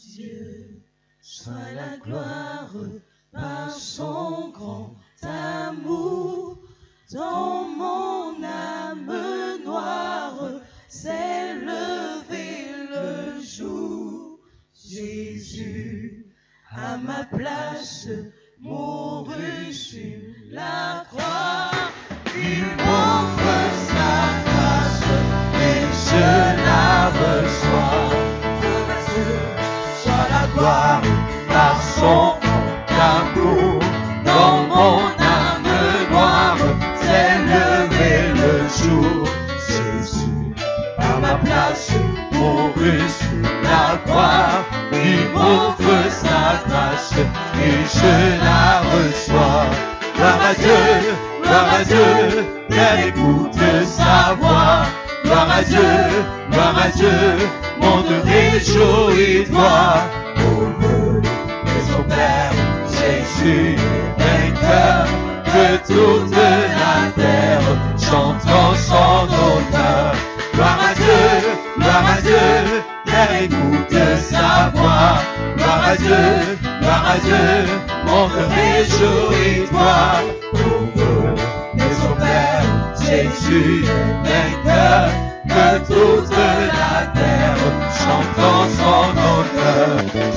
Dieu soit la gloire par son grand amour. Dans mon âme noire s'est levé le jour. Jésus, à ma place, mourut sur la croix. Il m'offre sa grâce et je la reçois. Soit la gloire par son amour. Dans mon âme noire s'est levé le jour. Jésus, à ma place, mourut sur la croix. Il m'offre sa grâce et je la reçois. Gloire à Dieu, Père, écoute sa voix. Gloire à Dieu, monde réjouis-toi. Et son Père, Jésus est vainqueur, que toute la terre chante en son honneur. Gloire à Dieu, Père, écoute sa voix. Gloire à Dieu, monde réjouis-toi. Et son Père, Jésus est vainqueur, que toute la terre chante en son honneur.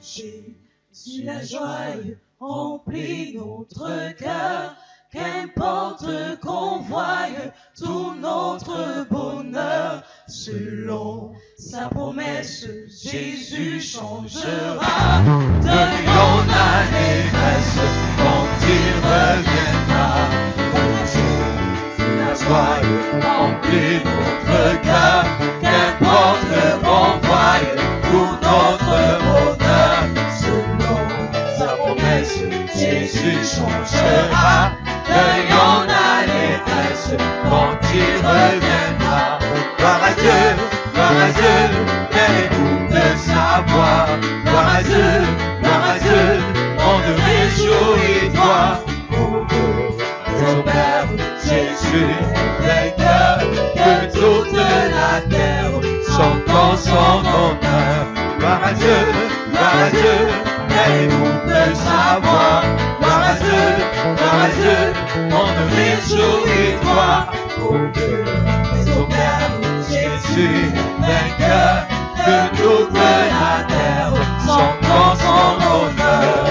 Jésus, la joie remplit notre cœur. Qu'importe qu'on voie tout notre bonheur, selon sa promesse, Jésus changera. Donnons l'allégresse quand il reviendra. La joie remplit notre cœur. Qu'importe qu'on voie tout notre bonheur, selon sa promesse, Jésus changera. Donnons l'allégresse quand il reviendra. Gloire à Dieu, Père, écoute sa voix. Gloire à Dieu, monde réjouis-toi. Son Père, Jésus est vainqueur, que toute la terre chante en son honneur. Gloire à Dieu, Père, écoute sa voix. Gloire à Dieu, monde réjouis-toi. Son Père, Jésus vainqueur, que toute la terre chante en son honneur.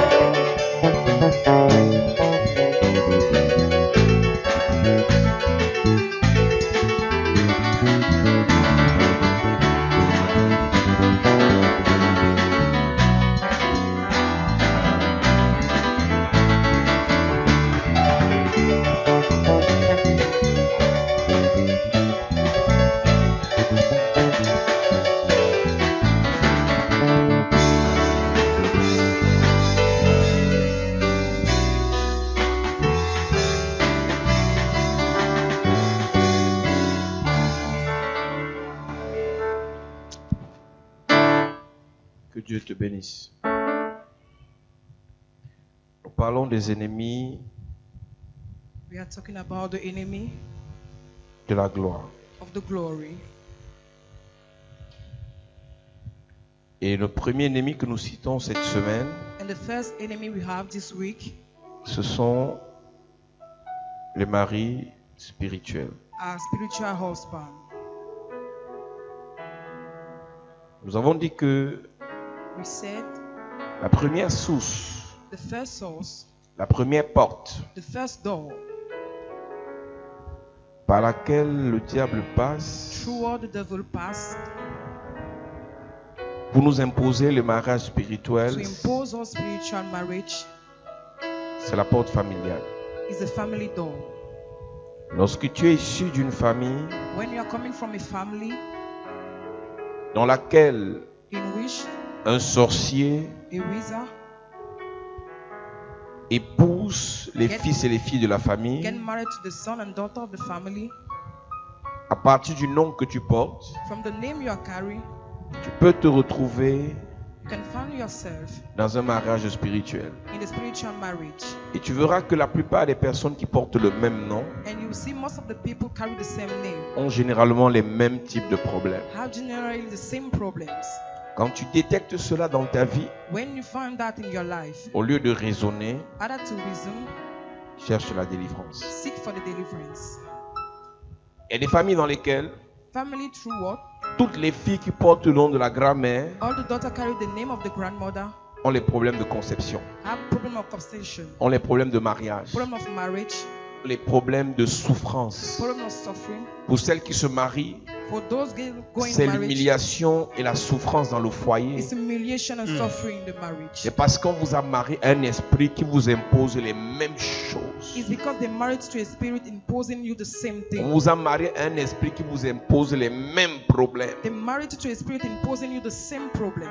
Que Dieu te bénisse. Nous parlons des ennemis We are talking about the enemy de la gloire. of the glory. Et le premier ennemi que nous citons cette semaine, And the first enemy we have this week ce sont les maris spirituels. are spiritual husband. Nous avons dit que We said la première source, the first source, la première porte the first door par laquelle le diable passe through what the devil passed pour nous imposer le mariage to spirituel, impose on spiritual marriage c'est la porte familiale. is the family door. Lorsque tu es issu d'une famille When you are coming from a family dans laquelle in which un sorcier a wizard épouse les fils et les filles de la famille, get married to the son and daughter of the family, à partir du nom que tu portes, From the name you are carrying, tu peux te retrouver you can find yourself dans un mariage spirituel. in a spiritual marriage. Et tu verras que la plupart des personnes qui portent le même nom And you see most of the people carry the same name, ont généralement les mêmes types de problèmes. have generally the same problems. Quand tu détectes cela dans ta vie, When you find that in your life, au lieu de raisonner, either to reason, cherche la délivrance. seek for the deliverance. Il y a des familles dans lesquelles Family through what? toutes les filles qui portent le nom de la grand-mère All the daughters carry the name of the grandmother, ont les problèmes de conception, have problem of conception, ont les problèmes de mariage, problem of marriage, les problèmes de souffrance. problem of suffering. Pour celles qui se marient, For those going c'est marriage, l'humiliation et la souffrance dans le foyer. it's humiliation and suffering in the marriage. C'est parce qu'on vous a marié à un esprit qui vous impose les mêmes choses. It's because they're married to a spirit imposing you the same On thing. vous a marié à un esprit qui vous impose les mêmes problèmes. They're married to a spirit imposing you the same problem.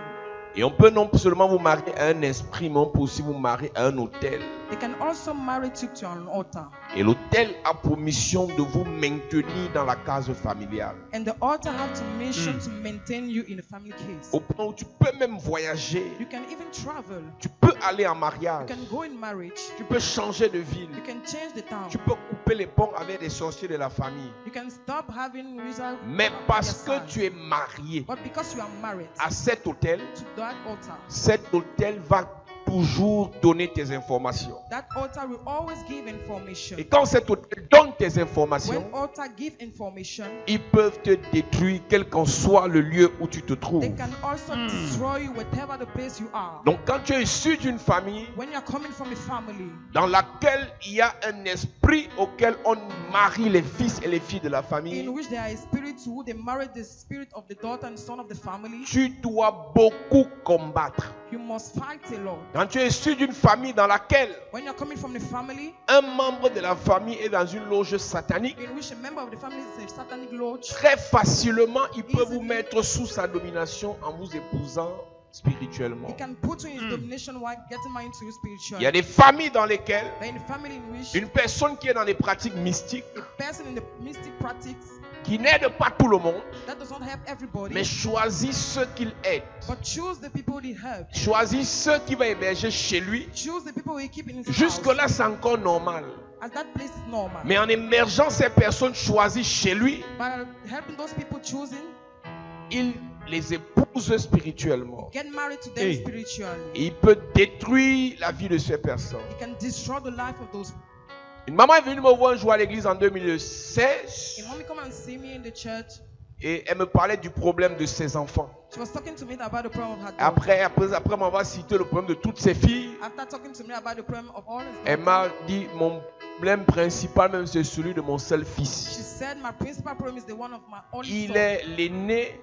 Et on peut non seulement vous marier à un esprit, mais on peut aussi vous marier à un autel. They can also marry you to an altar. Et l'autel a pour mission de vous maintenir dans la case familiale. And the altar have to mission to maintain you in a family case. Au point où tu peux même voyager. You can even travel. Tu peux aller en You mariage. can go in marriage. Tu peux changer de ville. You can change the town. Tu peux couper les ponts avec les sorciers de la famille. You can stop having wizards. Mais on parce your que side. tu es marié But because you are married à cet autel, to that altar, cet autel va toujours donner tes informations. that altar will always give information. Et quand cet autel donne tes informations, When altar give information, ils peuvent te détruire quel qu'en soit le lieu où tu te trouves. they can also destroy you whatever the place you are. Donc quand tu es issu d'une famille When you're coming from a family dans laquelle il y a un esprit auquel on marie les fils et les filles de la in famille, which there are spirits who they marry the spirit of the daughter and son of the family, tu dois beaucoup combattre. you must fight a lot. Quand tu es issu d'une famille dans laquelle When you're coming from a family un membre de la famille est dans une loge satanique, in which a member of the family is a satanic lodge, très facilement, il peut vous mettre sous sa domination en vous épousant spirituellement. he can put you in his domination while getting married to you Il y a spiritually. des familles dans lesquelles But in a family in which une personne qui est dans des pratiques mystiques, a person in the mystic practice qui n'aide pas tout le monde, that does not help everybody, mais choisit ceux qu'il aide, but choose the people he helps. choisit ceux qui va héberger chez lui. Choose the people he keep in his house. Jusque-là, c'est encore normal. As that place is normal. Mais en émergeant ces personnes choisies chez lui, By helping those people choosing, il les épouse spirituellement. get married to them spiritually. Et il peut détruire la vie de ces personnes. He can destroy the life of those. Une maman est venue me voir un jour à l'église en A 2016 mommy come and see me in the church. et elle me parlait du problème de ses enfants. She was talking to me about the problem of her daughter. Après m'avoir cité le problème de toutes ses filles, After talking to me about the problem of all his elle daughters, m'a dit mon problème principal même c'est celui de mon seul she fils. said my principal problem is the one of my only Il son. est l'aîné,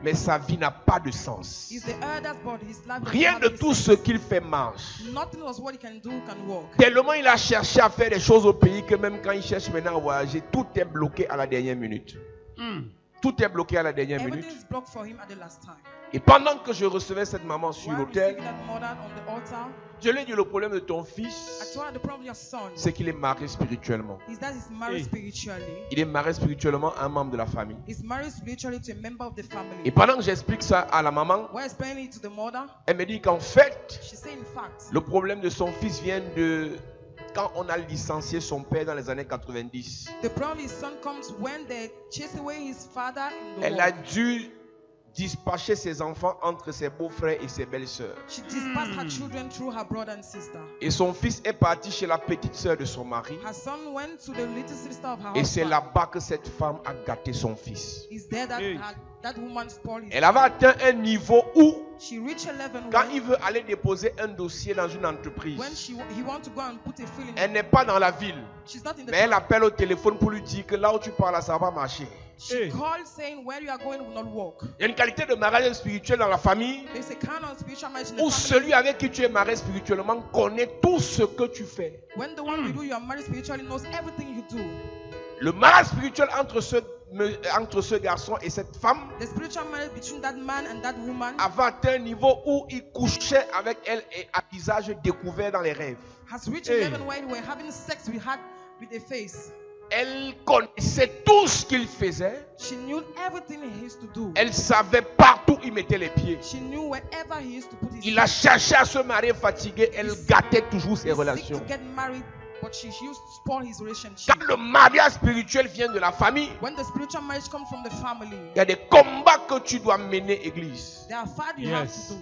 mais sa vie n'a pas de sens. He's the eldest, but his life doesn't Rien have de any tout sense. ce qu'il fait marche. Nothing was what he can do can work. Tellement il a cherché à faire des choses au pays que même quand il cherche maintenant à voyager, tout est bloqué à la dernière minute. Tout est bloqué à la dernière minute. Everything is blocked for him at the last time. Et pendant que je recevais cette maman sur While l'autel, receiving that mother on the altar, je lui ai dit le problème de ton I fils, told her the problem of your son c'est qu'il est marié spirituellement. is that he's married spiritually. Il est marié spirituellement à un membre de la famille. He's married spiritually to a member of the Et family. pendant que j'explique ça à la maman, While explaining it to the mother, elle me dit qu'en fait, she said in fact, le problème de son fils vient de quand on a licencié son père dans les années 90. the problem of his son comes when they chase away his father in the Elle a world. dû dispatcher ses enfants entre ses beaux-frères et ses belles-sœurs. She dispatched her children through her brother and sister. Et son fils est parti chez la petite sœur de son mari. Her son went to the little sister of her Et c'est husband. là-bas que cette femme a gâté son fils. Is there that that woman spoiled his Elle avait atteint un niveau où, She reached a level quand when, il veut aller déposer un dossier dans une entreprise, he want to go and put a fill in. elle n'est pas dans la ville. She's not in the Mais elle town. appelle au téléphone pour lui dire que là où tu parles, ça va marcher. She called saying where you are going will not work. Il y a une qualité de mariage spirituel dans la famille There's a kind of spiritual marriage in the où family. celui avec qui tu es marié spirituellement connaît tout ce que tu fais. When the one with who you are married spiritually knows everything you do. Le mariage spirituel entre ce garçon et cette femme The spiritual marriage between that man and that woman avait atteint un niveau où il couchait avec elle et à visage découvert dans les rêves. has reached a level where they were having sex with a face. Elle connaissait tout ce qu'il faisait. She knew everything he used to do. Elle savait partout où il mettait les pieds. She knew wherever he used to put his Il a cherché à se marier fatigué. Elle gâtait toujours ses He's sick relations. to get married, but she used to spoil his relationship. Quand le mariage spirituel vient de la famille, When the spiritual marriage comes from the family, il y a des combats que tu dois mener, église. there are fights you have to do.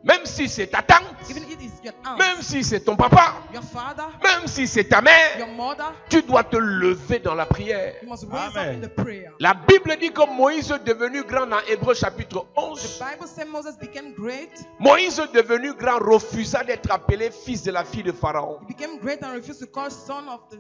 Même si c'est ta tante, Even if it is your aunt, même si c'est ton papa, your father, même si c'est ta mère, your mother, tu dois te lever dans la prière. you must raise up in the prayer. La Bible dit que Moïse est devenu grand dans Hébreux chapitre 11. The Bible says Moses became great. Moïse devenu grand refusa d'être appelé fils de la fille de Pharaon. He became great and refused to call son of the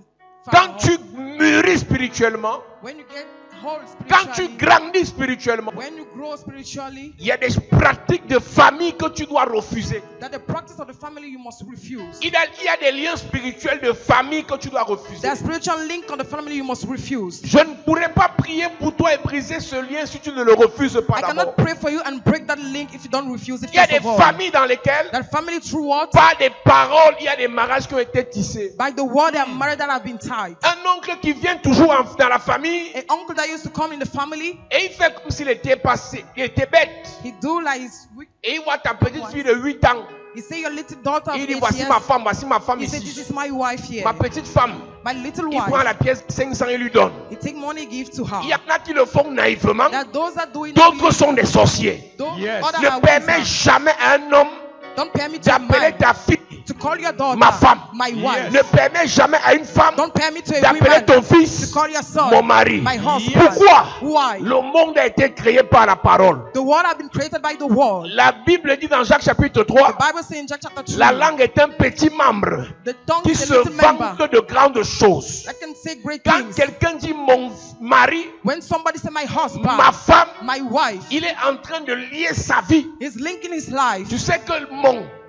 Quand Pharaoh. tu mûris spirituellement, When you get whole quand tu spiritually, grandis spirituellement, when you grow spiritually, il y a des pratiques de famille que tu dois refuser. that the practice of the family you must refuse. Il y a des liens spirituels de famille que tu dois refuser. There's spiritual link on the family you must refuse. Je ne pourrai pas prier pour toi et briser ce lien si tu ne le refuses pas I d'abord. cannot pray for you and break that link if you don't refuse it. Il y a First des of all, familles dans lesquelles, that family through what? par des paroles, il y a des mariages qui ont été tissés. By the word they are married that have been tied. Un oncle qui vient toujours dans la famille An uncle that used to come in the family, et il fait comme s'il était passé, il était bête. he do like he's weak. Et il voit ta petite fille de 8 ans. He say your little daughter of Il dit 8 voici years. ma femme He said this ici. is my wife here. Ma petite femme. My little Il prend wife. la pièce 500 et lui donne. He take money, give to her. Il y en a qui le font naïvement. There are those that do it. D'autres sont des sorciers. Those Yes. other Ne are permets wizards. jamais à un homme Don't permit to a d'appeler man ta fille to call your daughter ma femme. my wife. Ne permets jamais à une femme Don't permit to a d'appeler woman ton to fils call your son mon mari. my husband. Pourquoi? Why? Le monde a été créé par la parole. The world have been created by the word. La Bible dit dans Jacques chapitre The 3, Bible says in Jack chapter 2, la langue est un petit membre the tongue qui is a se little member vante de grandes choses. that can say great Quand things. quelqu'un dit mon mari, When somebody say my husband, ma femme, my wife, il est en train de lier sa vie. he's linking his life. Tu sais que mon,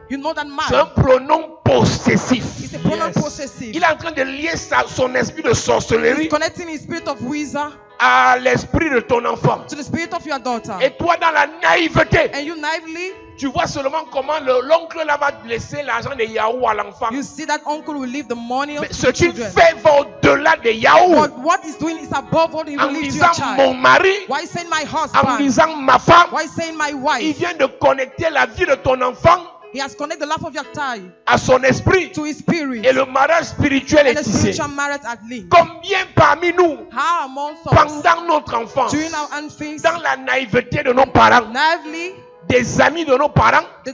You know that c'est un man pronom possessif. is a pronoun Yes. possessive. Il est en train de lier son esprit de He's sorcellerie connecting his spirit of wizard à l'esprit de ton enfant. to the spirit of your daughter. Et toi, dans la naïveté, And you naively, tu vois seulement comment l'oncle là va laisser l'argent des Yahoo à l'enfant. you see that uncle will leave the money Mais to ce the qu'il children. fait va au-delà des Yahoo. But what he's doing is above what he will En leave to disant your child. mon mari, Why saying my en husband? disant ma femme, Why saying my il wife? vient de connecter la vie de ton enfant He has connected the life of your child à son esprit. to his spirit. Et le mariage spirituel And est the tissé. spiritual marriage at link. Combien parmi nous, How amongst us, pendant notre enfance, during our infants, dans la naïveté de nos parents, naively, des amis de nos parents, the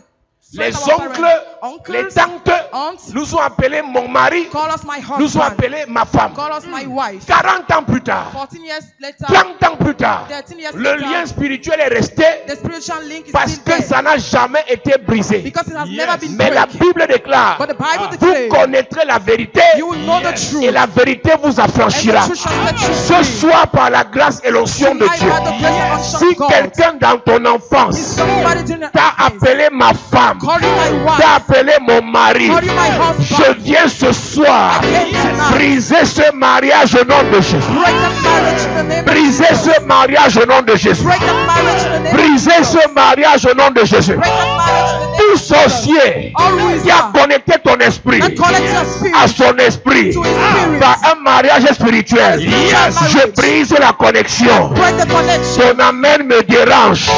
les friends of our oncles, parents, les uncles, tantes, aunts, nous ont appelés mon mari, call us my nous ont husband, appelés ma femme. call us my wife. 40 ans plus tard, 14 years later, 30 ans plus tard, 13 years le later, lien spirituel est resté the spiritual link is parce still que there ça n'a jamais été brisé. because it has Yes. never been Mais la broken. Bible déclare, But the Bible vous declares, connaîtrez la vérité you will know the Yes. truth, et la vérité vous and the affranchira. truth shall set you Ce free. soir, par la grâce et l'onction de Tonight, Dieu, by the grace and unction si of God, quelqu'un dans ton if enfance somebody during your t'a infants appelé ma femme, call you my wife, t'a appelé mon mari, call you my je husband, viens ce soir I came tonight. briser ce mariage au nom de Jésus. Break that marriage in the name of Briser Jesus. ce mariage au nom de Jésus. Break that marriage in the name of Briser Jesus. ce mariage au nom de Jésus. Break that marriage in the name Tout of Jesus. sorcier All qui a wizard connecté ton esprit that connects your spirit à son esprit to his spirit. par un mariage spirituel, Yes. je brise la connexion. Break the connection. Ton amen me dérange.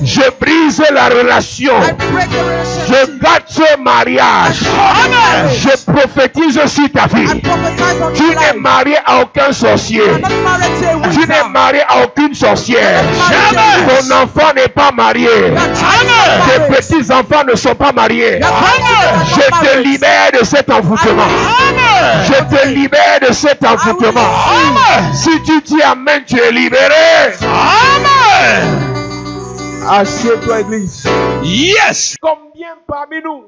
Je brise la relation. I break the Je relationship. gâte ce mariage. Amen. Je prophétise sur ta I vie. prophesy on Tu your n'es life. marié à aucun sorcier. You are not married to a Tu n'es wizard. marié à aucune sorcière. Jamais. Ton enfant n'est pas marié. Your child is not Tes married. petits-enfants ne sont pas mariés. Your grandchildren are Je not te married. libère de cet envoûtement. Je te libère de cet envoûtement. Si tu dis Amen, tu es libéré. Amen. Assieds-toi, église. Yes. Combien parmi nous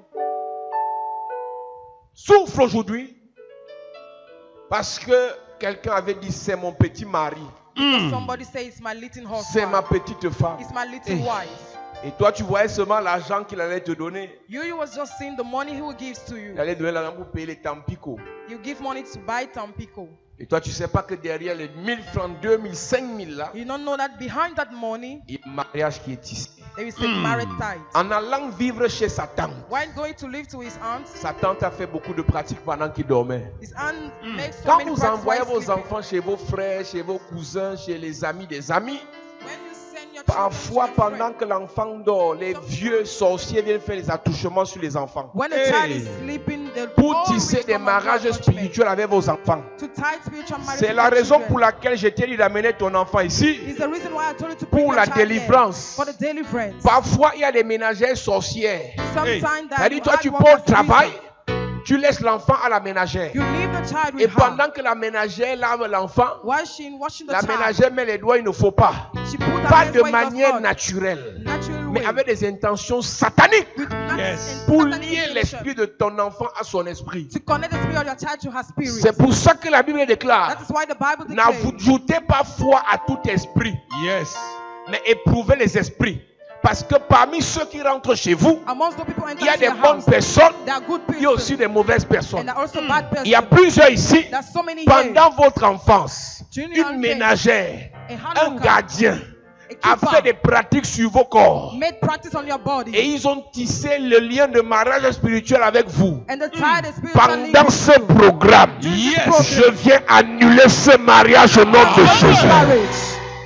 souffrent aujourd'hui parce que quelqu'un avait dit c'est mon petit mari, Somebody say it's my little c'est ma husband. petite femme. It's my little Eh. wife. Et toi, tu voyais seulement l'argent qu'il allait te donner. You was just seeing the money he will give to you. Il allait donner l'argent pour payer les tampico. You give money to buy Tampico. Et toi, tu ne sais pas que derrière les 1000 francs, 2000, 5000 là, You don't know that behind that money, il y a un mariage qui est tissé. There is a married tithe. En allant vivre chez sa tante. When going to live to his aunt, Sa tante a fait beaucoup de pratiques pendant qu'il dormait. his aunt makes so Quand many vous practices envoyez while vos sleeping. enfants chez vos frères, chez vos cousins, chez les amis des amis, When you send your parfois children to your pendant friend, que l'enfant dort, les vieux sorciers viennent faire des attouchements sur les enfants. when the child is sleeping, they'll Pour all tisser witch des come and mariages do attachment. spirituels avec vos enfants. To tie spiritual marriage C'est with la your raison children. pour laquelle je t'ai dit d'amener ton enfant ici. It's the reason why I told you to bring Pour your la child here, délivrance. for the deliverance. Parfois, il y a des ménagères sorcières. Sometimes that C'est-à-dire, you toi, add tu one pars au person travail, reason. tu laisses l'enfant à la ménagère. You leave the child Et with her. pendant que la ménagère lave l'enfant, While she washing the la child, ménagère met les doigts, il ne faut pas. she put her Pas hands de where it does manière not. naturelle, Natural mais way. avec des intentions sataniques With Yes. pour satanic lier intention. l'esprit de ton enfant à son esprit. To connect the spirit of your child to her spirit. C'est pour ça que la Bible déclare, That is why the Bible declares, n'ajoutez pas foi à tout esprit, Yes. mais éprouvez les esprits. Parce que parmi ceux qui rentrent chez vous, amongst the people il y a entering des your bonnes house, personnes, there are good il y a aussi people des mauvaises and personnes. there are also bad Il y a persons. plusieurs ici, There's so many here. pendant votre enfance, During your une days, ménagère, a un handworker, gardien a a keeper, fait des pratiques sur vos corps. made practice on your body. Et ils ont tissé le lien de mariage spirituel avec vous. And the child is spiritually Pendant ce programme, Yes. je viens annuler ce mariage au nom de Jésus. marriage.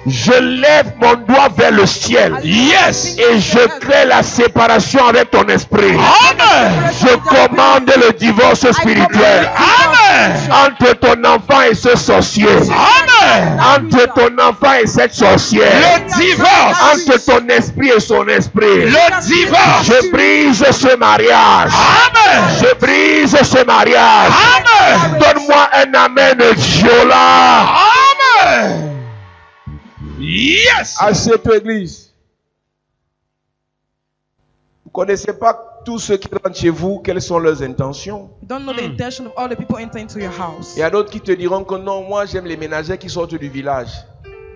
Je lève mon doigt vers le ciel. Yes. Et je crée la séparation avec ton esprit. Amen. Je commande le divorce spirituel Amen. entre ton enfant et ce sorcier. Amen. Entre ton enfant et cette sorcière. Le divorce. Entre ton esprit et son esprit. Le divorce. Je brise ce mariage. Amen. Je brise ce mariage. Amen. Donne-moi un amen violent. Amen. Yes. Assieds-toi, église. Vous ne connaissez pas tous ceux qui rentrent chez vous, quelles sont leurs intentions. You don't know the intention of all the people entering into your house. Il y a d'autres qui te diront que non, moi j'aime les ménagères qui sortent du village.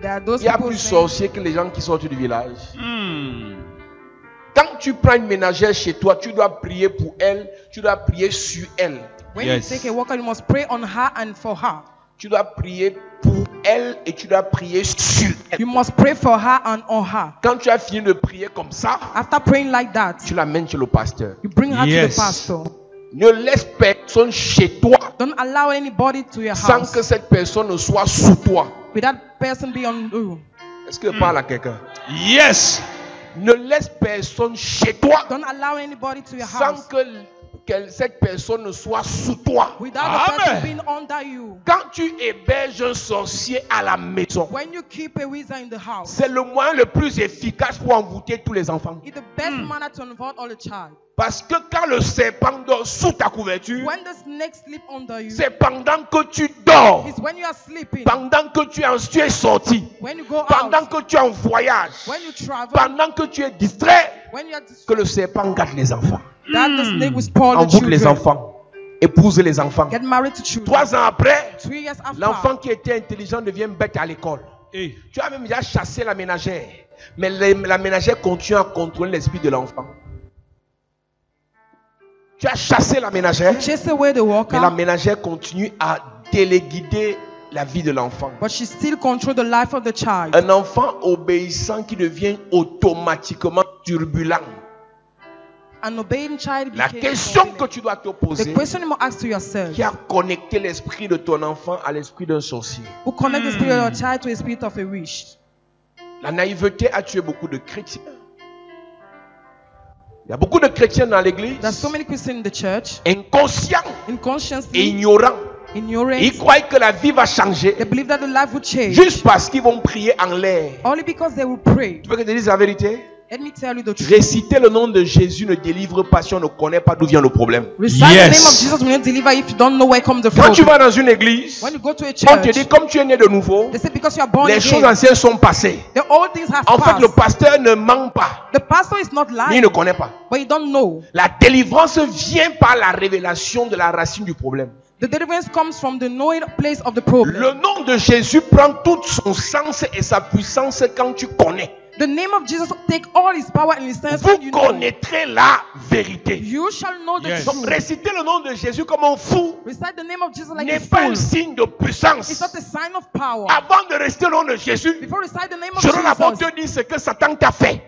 There are those Il y a people plus saying, sorciers que les gens qui sortent du village. Hmm. Quand tu prends une ménagère chez toi, tu dois prier pour elle, tu dois prier sur elle. when Yes. you take a worker, you must pray on her and for her. Tu dois prier pour elle et tu dois prier sur elle. You must pray for her and on her. Quand tu as fini de prier comme ça, After praying like that, tu l'amènes chez le pasteur. you bring her to Yes. the pastor. Ne laisse personne chez toi Don't allow anybody to your sans house que cette personne ne soit sous toi. without person be on you. Est-ce que je parle à quelqu'un? Yes. Ne laisse personne chez toi Don't allow anybody to your sans house que cette personne ne soit sous toi. without the Amen. person being under you. Quand tu héberges un sorcier à la maison, When you keep a wizard in the house, c'est le moyen le plus efficace pour envoûter tous les enfants. it's the best manner to involve all the child. Parce que quand le serpent dort sous ta couverture, When the snake sleep under you, c'est pendant que tu dors, it's when you are sleeping, pendant que tu es sorti, when you go pendant out, que tu es en voyage, when you travel, pendant que tu es distrait, when you are que le serpent garde les enfants. that the snake will spoil the Envoûte les children. enfants, épouse les enfants. Get married to children. 3 ans après, 3 years after, l'enfant qui était intelligent devient bête à l'école. Hey. Tu as même déjà chassé la ménagère, mais la ménagère continue à contrôler l'esprit de l'enfant. Tu as chassé la ménagère, chase away the mais walker, la ménagère continue à téléguider la vie de l'enfant. but she still control the life of the child. Un enfant obéissant qui devient automatiquement turbulent. An obeying child La became question que turbulent. tu dois te The poser, question you must ask to yourself, qui a connecté l'esprit de ton enfant à l'esprit d'un sorcier? who connect the spirit of your child to the spirit of a witch? La naïveté a tué beaucoup de chrétiens. Il y a beaucoup de chrétiens dans l'église, There's so many Christians in the church, inconscients et unconsciously, ignorants. ignorant. Ils croient que la vie va changer They believe that the life will change juste parce qu'ils vont prier en l'air. only because they will pray. Tu veux que je te dise la vérité? Let me tell you the truth. Réciter le nom de Jésus ne délivre pas si on ne connaît pas d'où vient le problème. Recite the name of Jesus will not deliver if you don't know where comes the Quand tu problem. vas dans une église, When you go to a on te church, dit comme tu es né de nouveau, they say because you are born les choses again, anciennes sont passées. the old things have En fait, le passed. pasteur ne ment pas, The pastor is not mais il lying, ne connaît pas. but you don't know. La délivrance vient par la révélation de la racine du problème. The deliverance comes from the knowing place of the problem. Le nom de Jésus prend tout son sens et sa puissance quand tu connais. The name of Jesus take all his power and his sense Vous when you know. connaîtrez la vérité. You shall know the Yes. truth. Donc, réciter le nom de Jésus comme un fou Recite the name of Jesus like a n'est pas un fool. signe de It's puissance. not a sign of power. Avant de réciter le nom de Jésus, Before recite the name of je dois d'abord Jesus, te dire ce que Satan t'a fait.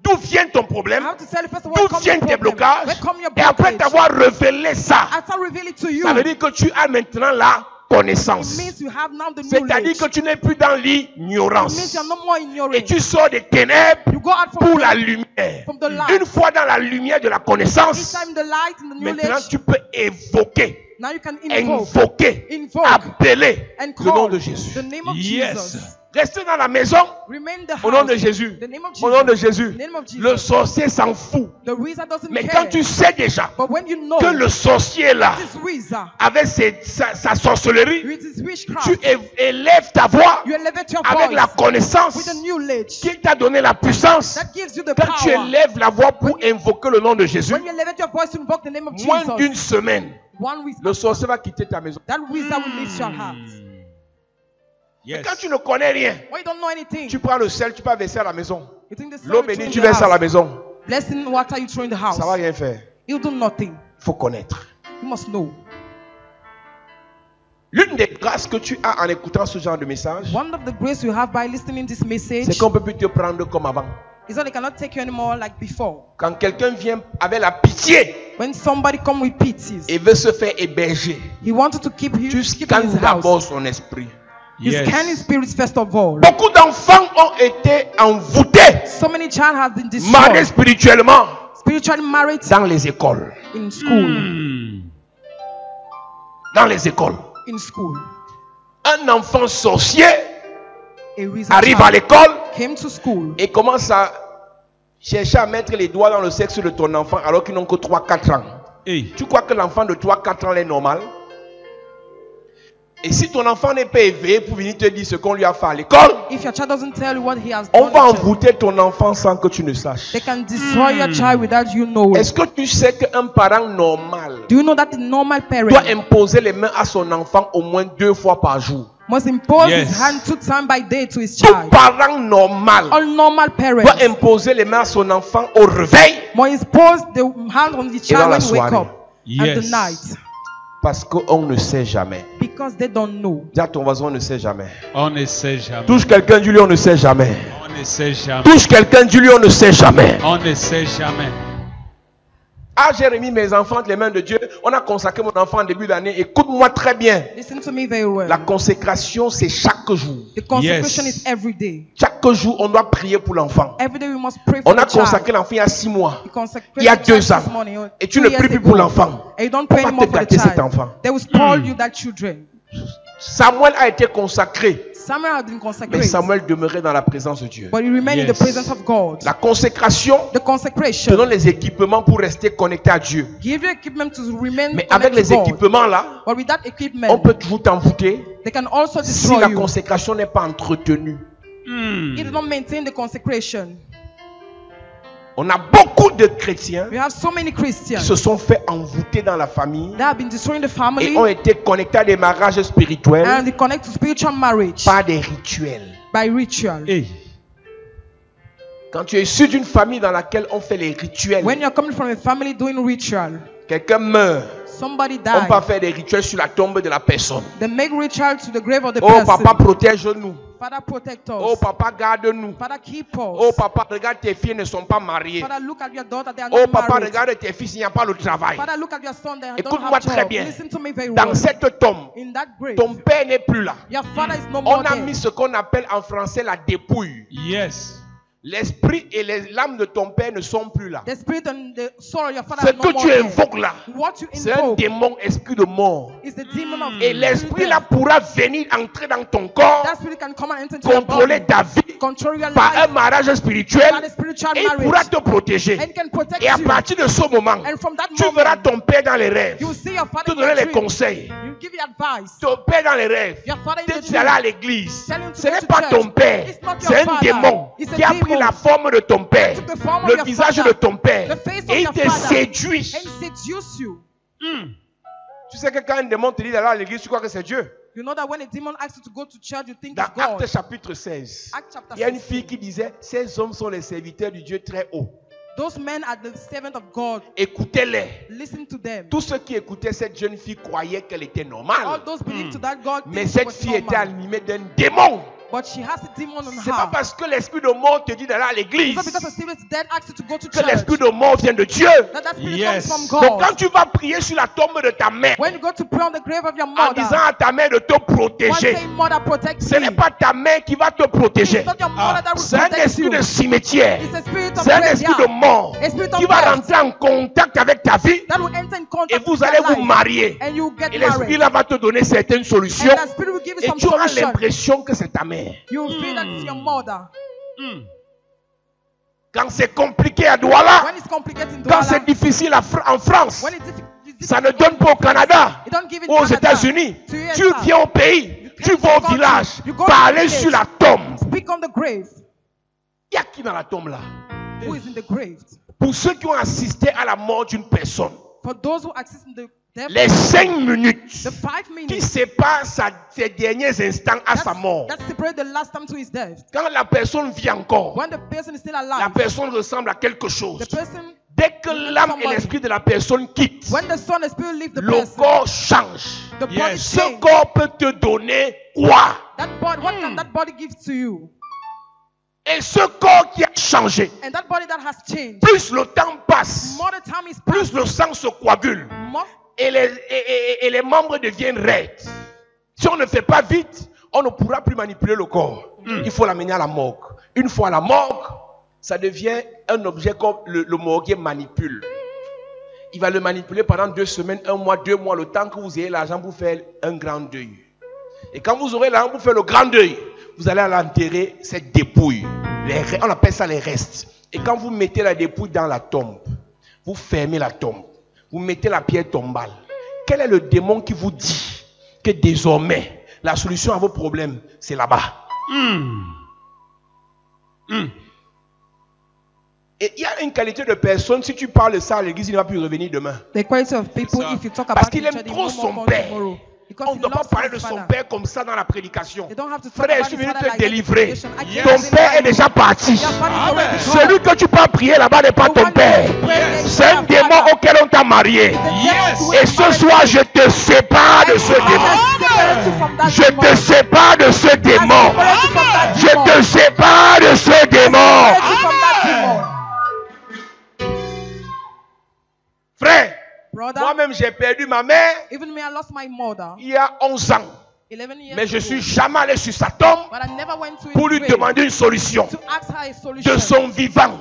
D'où vient ton problème? I have to tell you first of all, where D'où come viennent your tes problem? blocages? Where come your Et après blockage? t'avoir révélé ça, After reveal it to you, ça veut dire que tu as maintenant la it connaissance. means you have now the C'est-à-dire knowledge. que tu n'es plus dans It means l'ignorance. you're no more ignorant. Et tu sors des ténèbres You go out from pour la the, lumière. from the light. Une fois dans la lumière de la Each connaissance, time the light and the maintenant knowledge, tu peux évoquer, now you can invoke invoquer, appeler and le nom call de Jésus. the name of Yes. Jesus. Restez dans la maison Remain in the au nom house. de Jésus. The name of Au nom de Jesus. Jésus. The name of Jesus. Le sorcier s'en fout. The wizard doesn't Mais care. quand tu sais déjà But when you know que le sorcier là, this wizard, avec sa sorcellerie, with his witchcraft, tu élèves ta voix you elevate your avec la voice with connaissance the knowledge qui t'a donné la puissance. that gives you the Quand tu power. élèves la voix pour invoquer le nom de Jésus, When you elevate your voice to invoke the name of moins Jesus, d'une semaine, one wizard, le sorcier va quitter ta maison. that wizard will lift your heart. Yes. Quand tu ne connais rien, When you don't know anything, tu prends le sel, tu vas verser à la maison. you think the L'eau Lord will bénie, throw tu in the verses à la house. maison. Blessing water you throw in the house. Ça va rien faire. You do nothing. Il faut connaître. You must know. L'une des grâces que tu as en écoutant ce genre de message, One of the grace you have by listening this message c'est qu'on peut plus te prendre comme avant. is that they cannot take you anymore like before. Quand quelqu'un vient avec la pitié When somebody come with pities, et veut se faire héberger, he wanted to keep tu you in scannes his d'abord house. son esprit. You Yes. scan his spirits first of all. Beaucoup d'enfants ont été envoûtés, So many child have been mariés destroyed, spirituellement spiritually married dans les écoles. in school. Dans les écoles. In school. Un enfant sorcier A reason arrive à child l'école came to school et commence à chercher à mettre les doigts dans le sexe de ton enfant alors qu'ils n'ont que 3-4 ans. Hey. Tu crois que l'enfant de 3-4 ans est normal? Et si ton enfant n'est pas éveillé pour venir te dire ce qu'on lui a fait à l'école, If your child doesn't tell you what he has on done, va in church, envoûter ton enfant sans que tu ne saches. they can destroy your child without you knowing. Est-ce que tu sais qu'un parent normal Do you know that the normal parent doit imposer les mains à son enfant au moins 2 fois par jour? must impose Yes. his hand 2 times by day to his Tout child? parent normal All normal parents doit imposer les mains à son enfant au réveil must impose the hand on the dans child la when he wake soirée. up and the Yes. night parce qu'on ne sait jamais. because they don't know. Dis à ton voisin, on ne sait jamais. On ne sait jamais. Touche quelqu'un, dis-lui, on ne sait jamais. On ne sait jamais. Touche quelqu'un, dis-lui, on ne sait jamais. On ne sait jamais. Ah, j'ai remis mes enfants entre les mains de Dieu. On a consacré mon enfant en début d'année. Écoute-moi très bien. Listen to me very well. La consécration, c'est chaque jour. The consecration Yes. is every day. Chaque jour, on doit prier pour l'enfant. Every day we must pray for On a the child. consacré l'enfant il y a 6 mois. You consecrate Il y a the child 2 ans. this morning, or Et tu 2 ne years pries plus ago. pour l'enfant. And you don't On pray va anymore te for the gâter cet child. enfant. They will spoil you that children. Samuel a été consacré. Samuel had been Mais consecrated, Samuel demeurait dans la présence de Dieu. but he remained in the Yes. presence of God. La consécration The te consecration donne les équipements pour rester connecté à Dieu. give you equipment to remain Mais avec connected les to God. équipements là, But with that equipment, on peut toujours t'envoûter they can also si destroy la you. consécration n'est pas entretenue. It does not maintain the consecration. On a beaucoup de chrétiens We have so many qui Christians se sont fait envoûter dans la famille that have been destroying the family et ont été connectés à des mariages spirituels and they connect to spiritual marriage par des rituels. by ritual. Hey. Quand tu es issu d'une famille dans laquelle on fait les rituels, When you're coming from a family doing ritual, quelqu'un meurt, somebody on died. va faire des rituels sur la tombe de la personne. They make ritual to the grave of the Oh person. papa, protège-nous. Father, protect us. Oh papa, garde-nous. Father, keep us. Oh papa, regarde tes filles ne sont pas mariées. Father, look at your daughter, they are Oh not papa, married. regarde tes fils, il n'y a pas le travail. Father, look at your son, they don't Écoute-moi have très job. bien. Listen to me very Dans well. cette tombe, In that grave, ton père n'est plus là. your father is no more On a there. mis ce qu'on appelle en français la dépouille. Yes. L'esprit et l'âme de ton père ne sont plus là. The spirit and the soul of your father Ce are no que more tu there. invoques là, What you c'est un invoke démon, esprit de mort. is the demon of Et l'esprit death. là pourra venir entrer dans ton corps, That spirit can come and enter into your contrôler body, ta vie control your par un life mariage spirituel by the spiritual et il pourra marriage, te protéger. and can protect Et à you. partir de ce moment, And from that tu verras moment, ton père dans les rêves, you will see your father te in donner the les dream. conseils. You give you advice. Ton père dans les rêves, Your father in the tu allais à dream. l'église. Tell him to Ce go n'est to pas church. ton père, It's not your c'est un father. démon It's a qui a pris demon. la forme de ton père, Took the form of le your visage father, de ton père, the face of et il your te father, séduit. and seduce you. Tu sais que quand un démon te dit d'aller à l'église, tu crois que c'est Dieu. You know that when a demon asks you to go to church, you think Dans it's God. Actes chapitre 16, Acts chapter il y a une 16. fille qui disait, ces hommes sont les serviteurs du Dieu très haut. Those men are the servants of God. Écoutez-les. Listen to them. Tous ceux qui écoutaient cette jeune fille croyaient qu'elle était All normale. those believe to that God Mais think cette was fille était normal. animée d'un démon. But she has a demon on C'est pas her. parce que l'esprit de mort te dit d'aller à l'église It's not because the spirit is dead asks you to go to que l'esprit church. de mort vient de Dieu. That spirit Yes. comes from Donc God. quand tu vas prier sur la tombe de ta mère When you go to pray on the grave of your en mother, disant à ta mère de te one protéger, saying, Mother, protect ce n'est me. pas ta mère qui va te protéger. It's not your mother that will C'est un protect esprit you. de cimetière. It's a spirit of C'est un esprit de graveyard mort A spirit of qui va death. rentrer en contact avec ta vie that will enter in et contact vous with allez your vous life. marier. And you get Et l'esprit married. là va te donner certaines solutions And that spirit will give you et some tu auras solution. l'impression que c'est ta mère. You will feel that it's your mother. Quand c'est compliqué à Douala, When it's complicated in quand Douala, c'est difficile en France, when it's ça ne donne pas au Canada, it don't give in aux Canada. États-Unis. To USA. Tu viens au pays, tu came to vas au the country, village, you go to parler the sur village. la tombe. Speak on the grave. Il y a qui dans la tombe là? Who is in the grave? Pour ceux qui ont assisté à la mort d'une personne, For those who assist in the death, les 5 minutes the 5 qui minutes séparent ses derniers instants à sa mort. that separate the last time to his death. Quand la personne vit encore, When the person is still la alive, personne ressemble à quelque chose. the person, Dès que l'âme et l'esprit de la personne quittent, when the son and spirit leave the le person, corps change. the body Yes. Ce change. corps peut te donner quoi? That body, what can that body give to you? Et ce corps qui a changé, And that body that has changed, plus le temps passe, more the time is plus passed, le sang se coagule more et les membres deviennent raides. Si on ne fait pas vite, on ne pourra plus manipuler le corps. Il faut l'amener à la morgue. Une fois à la morgue, ça devient un objet comme le morguier manipule. Il va le manipuler pendant 2 semaines, 1 mois, 2 mois, le temps que vous ayez l'argent pour faire un grand deuil. Et quand vous aurez l'argent pour faire le grand deuil, vous allez enterrer cette dépouille. On appelle ça les restes. Et quand vous mettez la dépouille dans la tombe, vous fermez la tombe, vous mettez la pierre tombale. Quel est le démon qui vous dit que désormais, la solution à vos problèmes, c'est là-bas? Et il y a une qualité de personne, si tu parles de ça à l'église, il ne va plus revenir demain. the quality of people. ça. If you talk Parce about qu'il each aime other, trop no son more père. tomorrow. Because On ne he doit pas loves parler his de son father. père comme ça dans la prédication. They don't have to talk Frère, about je suis his venu father te like that in délivrer. tradition. I Yes. came Ton to père est deliver déjà you. parti. Your father is Amen. already gone. Celui que tu peux prier là-bas n'est pas The ton one père. you pray against C'est un your démon father. auquel on t'a marié. Yes. Et ce soir, je te sépare de ce démon. Je te sépare de ce démon. Je te sépare de ce démon. Frère, Brother, moi-même j'ai perdu ma mère even me, I lost my mother il y a 11 ans. 11 years Mais je ago. suis jamais allé sur sa tombe But I never went to his pour lui grave demander une solution. to ask her a solution. De son vivant.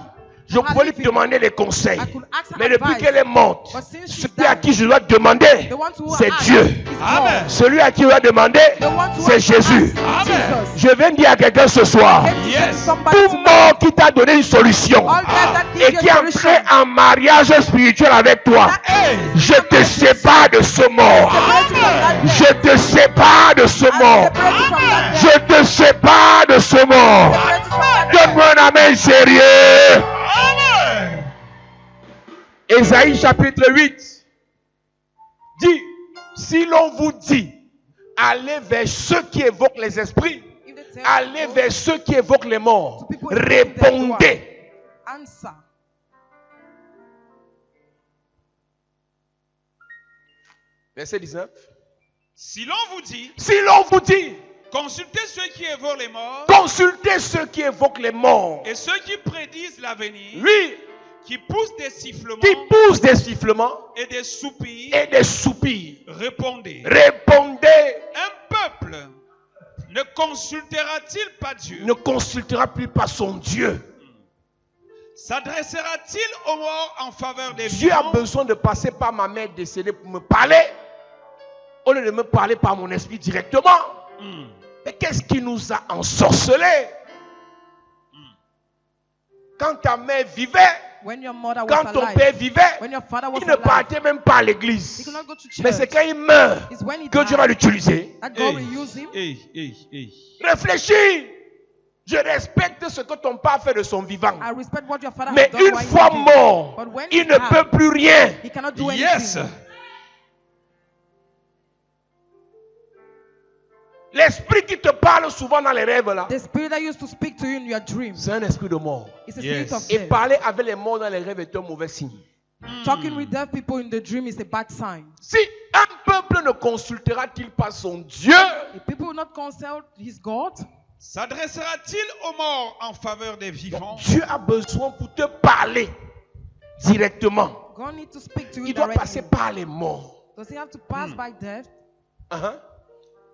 Je pouvais lui demander des conseils. I could ask her Mais depuis advice. qu'elle est morte, But since she's celui à died, qui je dois demander, the one to c'est ask Dieu. is God. Amen. Celui à qui je dois demander, The one to c'est ask Jésus. is Jesus. Je viens dire à quelqu'un ce soir, Came to Yes. send somebody tout to know. mort qui t'a donné une solution All that et gives you qui est a entré solution. en mariage spirituel avec toi, je te sépare de ce mort. Separate you from that death. Je te sépare de ce I mort. separate you from that death. Je te sépare de ce mort. Separate you from that death. Donne-moi un amen sérieux. Ésaïe chapitre 8 dit, si l'on vous dit, allez vers ceux qui évoquent les esprits, If they tell allez you, vers ceux qui évoquent les morts, to people répondez. answer. Verset 19. Si l'on vous dit, Si l'on vous dit, consultez ceux qui évoquent les morts consultez ceux qui évoquent les morts, et ceux qui prédisent l'avenir, oui, qui poussent des sifflements qui poussent des sifflements et des soupirs, et des soupirs, répondez. répondez. Un peuple ne consultera-t-il pas Dieu? Ne consultera plus pas son Dieu. S'adressera-t-il aux morts en faveur des Dieu a vivants? besoin de passer par ma mère décédée pour me parler, au lieu de me parler par mon esprit directement. Mais qu'est-ce qui nous a ensorcelés? Quand ta mère vivait, When your mother was quand ton alive, père vivait, when your father was il ne alive, partait même pas à he l'église. could not go to Mais c'est church. quand il meurt It's when he que Dieu va died l'utiliser. that God will use him. Réfléchis. Je respecte ce que ton père a fait de son vivant. I respect what your father Mais has done une while he fois lived. mort, But when il he ne died, peut plus rien. he cannot do Yes. anything. L'esprit qui te parle souvent dans les rêves là, The spirit that used to speak to you in your dreams c'est un esprit de mort. is a Yes. spirit of Et death. parler avec les morts dans les rêves est un mauvais signe. Talking with deaf people in the dream is a bad sign. Si un peuple ne consultera-t-il pas son Dieu, If people will not consult his God, S'adressera-t-il aux morts en faveur des vivants? Dieu a besoin pour te parler directement. God needs to speak to you Il doit passer directly. par les morts. Does he have to pass by death? Uh-huh.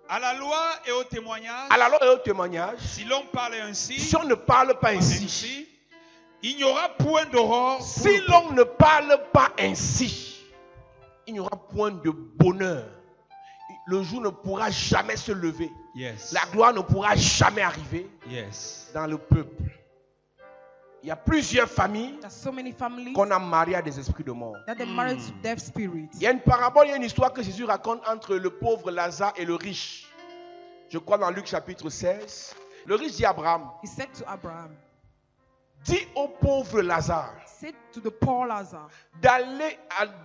À la loi et au témoignage, À la loi et au témoignage, si l'on parle ainsi, si on ne parle pas ainsi, il n'y aura point d'aurore. pour si le l'on ne parle pas ainsi, il n'y aura point de bonheur. Le jour ne pourra jamais se lever. Yes. La gloire ne pourra jamais arriver Yes. dans le peuple. Il y a plusieurs familles There's so many families qu'on a mariées à des esprits de mort. that they're married to deaf spirits. Il y a une parabole, il y a une histoire que Jésus raconte entre le pauvre Lazare et le riche. Je crois dans Luc chapitre 16. Le riche dit à Abraham, He said to Abraham, dis au pauvre Lazare say to the poor Lazarus, d'aller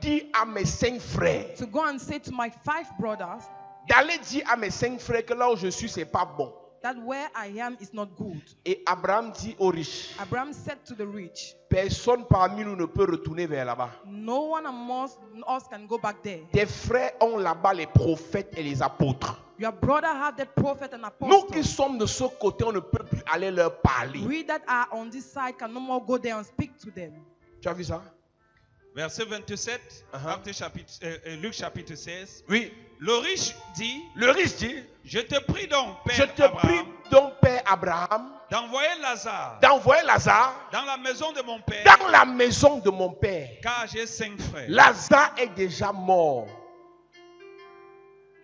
dire à mes 5 frères, to go and say to my 5 brothers d'aller dire à mes 5 frères que là où je suis, c'est pas bon. that where I am is not good. Et Abraham dit aux riches, Abraham said to the rich, personne parmi nous ne peut retourner vers là-bas. no one amongst us can go back there. Tes frères ont là-bas les prophètes et les apôtres. Your brother have that prophet and Nous qui apostle. sommes de ce côté, on ne peut plus aller leur parler. We that are on this side can no more go there and speak to them. Tu as vu ça? Verset 27, Uh-huh. Luc chapitre 16. Oui. Le riche dit, Le riche dit, je te prie donc, je Père te Abraham, prie donc, Père Abraham, d'envoyer Lazare d'envoyer Lazare dans la maison de mon père, dans la maison de mon père. car j'ai 5 frères. Lazare est déjà mort.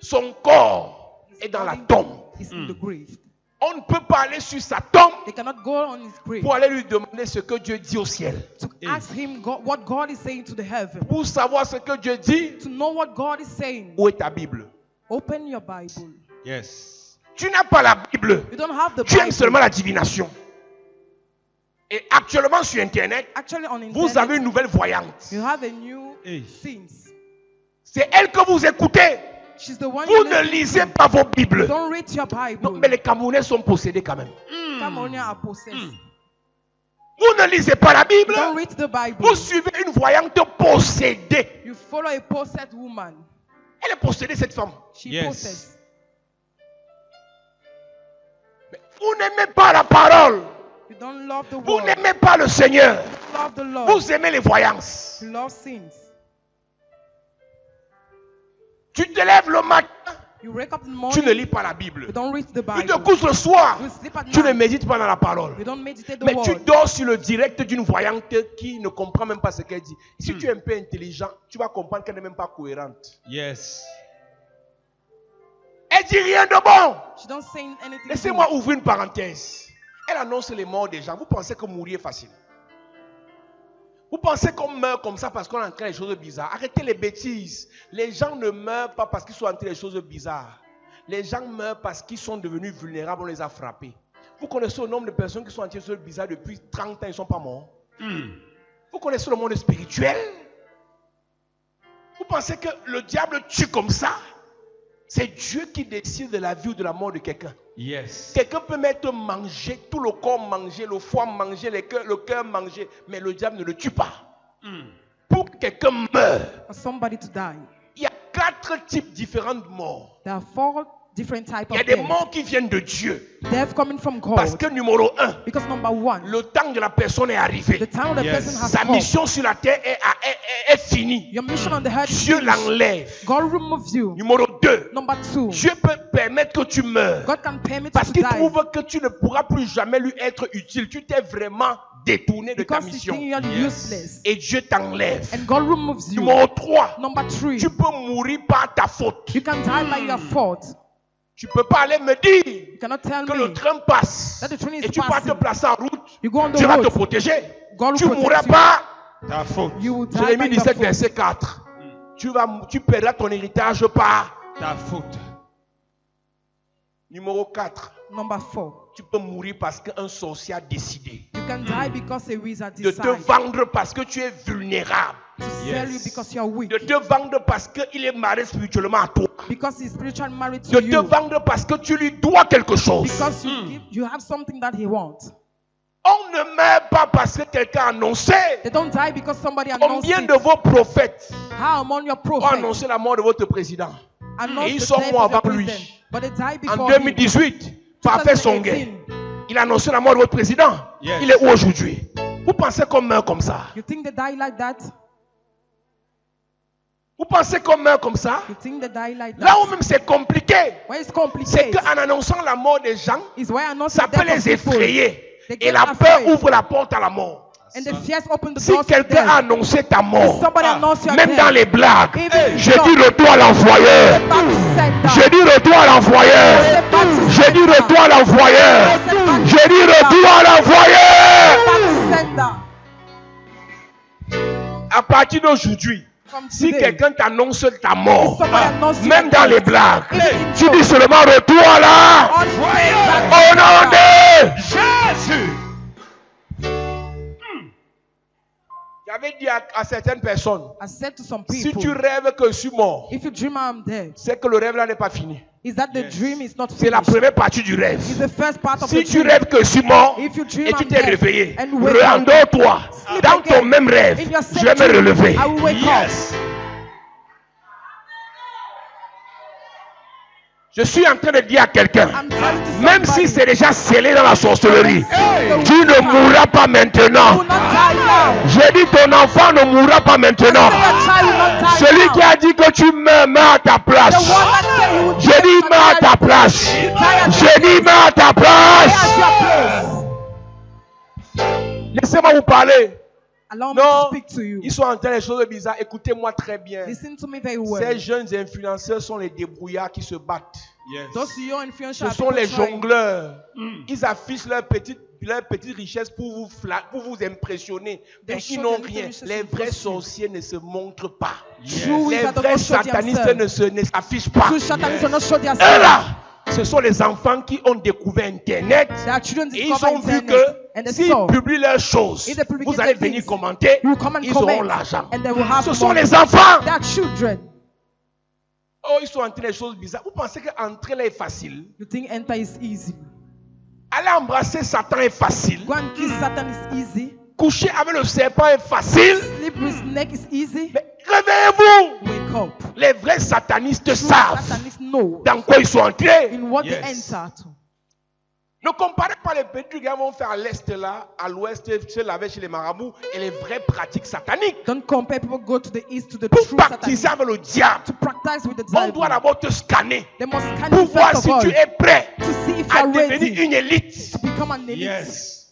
Son corps est dans la tombe. He's in the grave. On ne peut pas aller sur sa tombe They cannot go on his grave pour aller lui demander ce que Dieu dit au ciel. to ask him what God is saying to the heaven. Pour savoir ce que Dieu dit, To know what God is saying, où est ta Bible? open your Bible. Yes. Tu n'as pas la Bible. You don't have the Tu aimes Bible. seulement la divination. Et actuellement sur Internet, Actually, on vous internet, avez une nouvelle voyante. you have a new Hey. things. C'est elle que vous écoutez. She's the one Vous you ne listen lisez to. pas vos Bibles. Don't read your Non, Bible. mais les Camerounais sont possédés quand même. Cameroonians are possessed. Vous ne lisez pas la Bible. Don't read the Bible. Vous suivez une voyante possédée. You follow a possessed woman. Elle est possédée, cette femme. She Yes. possessed. Mais vous n'aimez pas la parole. You don't love the Vous world. n'aimez pas le Seigneur. You love the Lord. Vous aimez les voyances. You love sins. Tu te lèves le matin. You wake up in the Tu morning. ne lis pas la Bible. You don't read the Tu te Bible. couches le soir. You sleep at Tu ne night. médites pas dans la parole. You don't meditate the Mais tu word. dors sur le direct d'une voyante qui ne comprend même pas ce qu'elle dit. Si tu es un peu intelligent, tu vas comprendre qu'elle n'est même pas cohérente. Yes. Elle dit rien de bon. She don't say anything. Laissez-moi good. ouvrir une parenthèse. Elle annonce les morts des gens. Vous pensez que mourir est facile? Vous pensez qu'on meurt comme ça parce qu'on est en train de choses bizarres? Arrêtez les bêtises. Les gens ne meurent pas parce qu'ils sont en train de choses bizarres. Les gens meurent parce qu'ils sont devenus vulnérables, on les a frappés. Vous connaissez le nombre de personnes qui sont en train de choses bizarres depuis 30 ans, ils ne sont pas morts. Vous connaissez le monde spirituel? Vous pensez que le diable tue comme ça? C'est Dieu qui décide de la vie ou de la mort de quelqu'un. Yes. Quelqu'un peut mettre manger, tout le corps manger, le foie manger, le cœur manger, mais le diable ne le tue pas. Pour que quelqu'un meure, For somebody to die. il y a 4 types différents de morts. There are 4 different types Il y a of des death. morts qui viennent de Dieu. Death coming from Parce God. que numéro 1, Because number 1, le temps de la personne est arrivé. the time the Yes. person has Sa come. mission sur la terre est finie. Your mission on the earth is Dieu finished. l'enlève. God removes you. Numéro 2, Number 2, Dieu peut permettre que tu meurs. God can permit you Parce to qu'il die. trouve que tu ne pourras plus jamais lui être utile. Tu t'es vraiment détourné de ta Because he's mission. thinking you're Yes. useless. Et Dieu t'enlève. And God removes you. Numéro 3, Number 3, tu peux mourir par ta faute. you can die by your fault. Tu peux pas aller me dire You cannot tell que le me train passe that the train is et tu vas te passing. placer en route. You go on the Dieu va te road. protéger. God will Tu ne mourras protect you. pas. Ta faute. You will die Jérémie by your 17, fault. verset 4. Tu perdras ton héritage par. Ta faute. Numéro 4. Number 4, Tu peux mourir parce qu'un sorcier a décidé you can die because a wizard de te decides vendre parce que tu es vulnérable. to sell you Yes. because you're weak. De te vendre parce qu'il est marié spirituellement à toi. Because he's spiritually married De to te you. vendre parce que tu lui dois quelque chose. Because you have something that he wants. On ne meurt pas parce que quelqu'un a annoncé. They don't die because somebody announced Combien it. de vos prophètes How among your ont prophets annoncé la mort de votre président? announced Et ils the sont death morts of your avant lui. president, but they died En before him. 2018, pour faire son gain. 2018. Il a annoncé la mort de votre président. Yes. Il est où aujourd'hui? Vous pensez qu'on meurt comme ça? You think they die like that? Vous pensez qu'on meurt comme ça? You think they die like Là that? où même c'est compliqué, Why it's c'est complicated qu'en annonçant la mort des gens, is why I know ça peut les effrayer. They Et get la peur afraid. ouvre la porte à la mort. and the fears open the Si doors to quelqu'un a death. annoncé ta If mort, somebody announce your même death, dans les blagues, even je if dis retour à l'envoyeur. back to sender. Je dis retour à l'envoyeur. Je dis retour à l'envoyeur. Je dis retour à l'envoyeur. Back to sender. À partir d'aujourd'hui, From si today, quelqu'un t'annonce ta mort, somebody announce your même dans death, les blagues, even in tu joke, dis seulement retour à la. on fire, Au nom de Jésus. J'avais dit à certaines personnes, I said to some si people, tu rêves que je suis mort, if you dream I'm dead, c'est que le rêve là n'est pas fini. is that the Yes. dream is not C'est la finished? première partie du rêve. It's the first part of Si the tu dream. rêves que je suis mort If you dream et tu I'm t'es dead réveillé, and wake up, rendors-toi sleep dans ton again. même rêve. In your Je same vais me dream, relever. I will wake up. Yes. Je suis en train de dire à quelqu'un, I'm telling to même somebody, si c'est déjà scellé dans la sorcellerie, Hey. tu ne mourras pas you maintenant. will not die now. J'ai dit ton enfant ne mourra pas maintenant. Say your child will not die Celui now. qui a dit que tu meurs à ta The place. one that said you would J'ai dit meurs à ta place. J'ai dit meurs à ta place. Laissez-moi vous parler. Allow me to Non, speak to you. ils sont en train de choses bizarres. Écoutez-moi très bien. Listen to me very well. Ces jeunes influenceurs sont les débrouillards qui se battent. Yes. Those young influential Ce sont les people trying. jongleurs. Ils affichent leur petite richesse pour vous impressionner. Mais They ils show n'ont their rien. richesse Les in vrais costume. sorciers ne se montrent pas. Yes. True Les wizards vrais don't show satanistes themselves. ne s'affichent pas. True Satanists will not show their Eux self. là, ce sont les enfants qui ont découvert Internet. Their children Et ils discover ont vu internet and que they s'ils saw. publient leurs choses, If they publish vous allez their venir things, commenter, You will come and ils auront comment l'argent. and they will have Ce sont money. les enfants. Their children. Oh, ils sont en train de choses bizarres. Vous pensez qu'entrer là est facile? You think enter is easy? Aller embrasser Satan est facile. Go and kiss Satan is easy. Coucher avec le serpent est facile. Sleep with snake is easy. Mais réveillez-vous. Wake up. Les vrais satanistes True savent Satanists know dans quoi ils sont entrés. in what Yes. they enter to. Ne comparez pas les petits gars vont faire à l'est là, à l'ouest, se laver chez les marabouts et les vraies pratiques sataniques. Don't compare people go to the east to the Pour true baptiser Satanists. avec le diable, To practice with the on devil. doit d'abord te scanner They must scan pour you voir first si of all tu es prêt to see if you à are devenir ready une élite. to become an elite. Yes.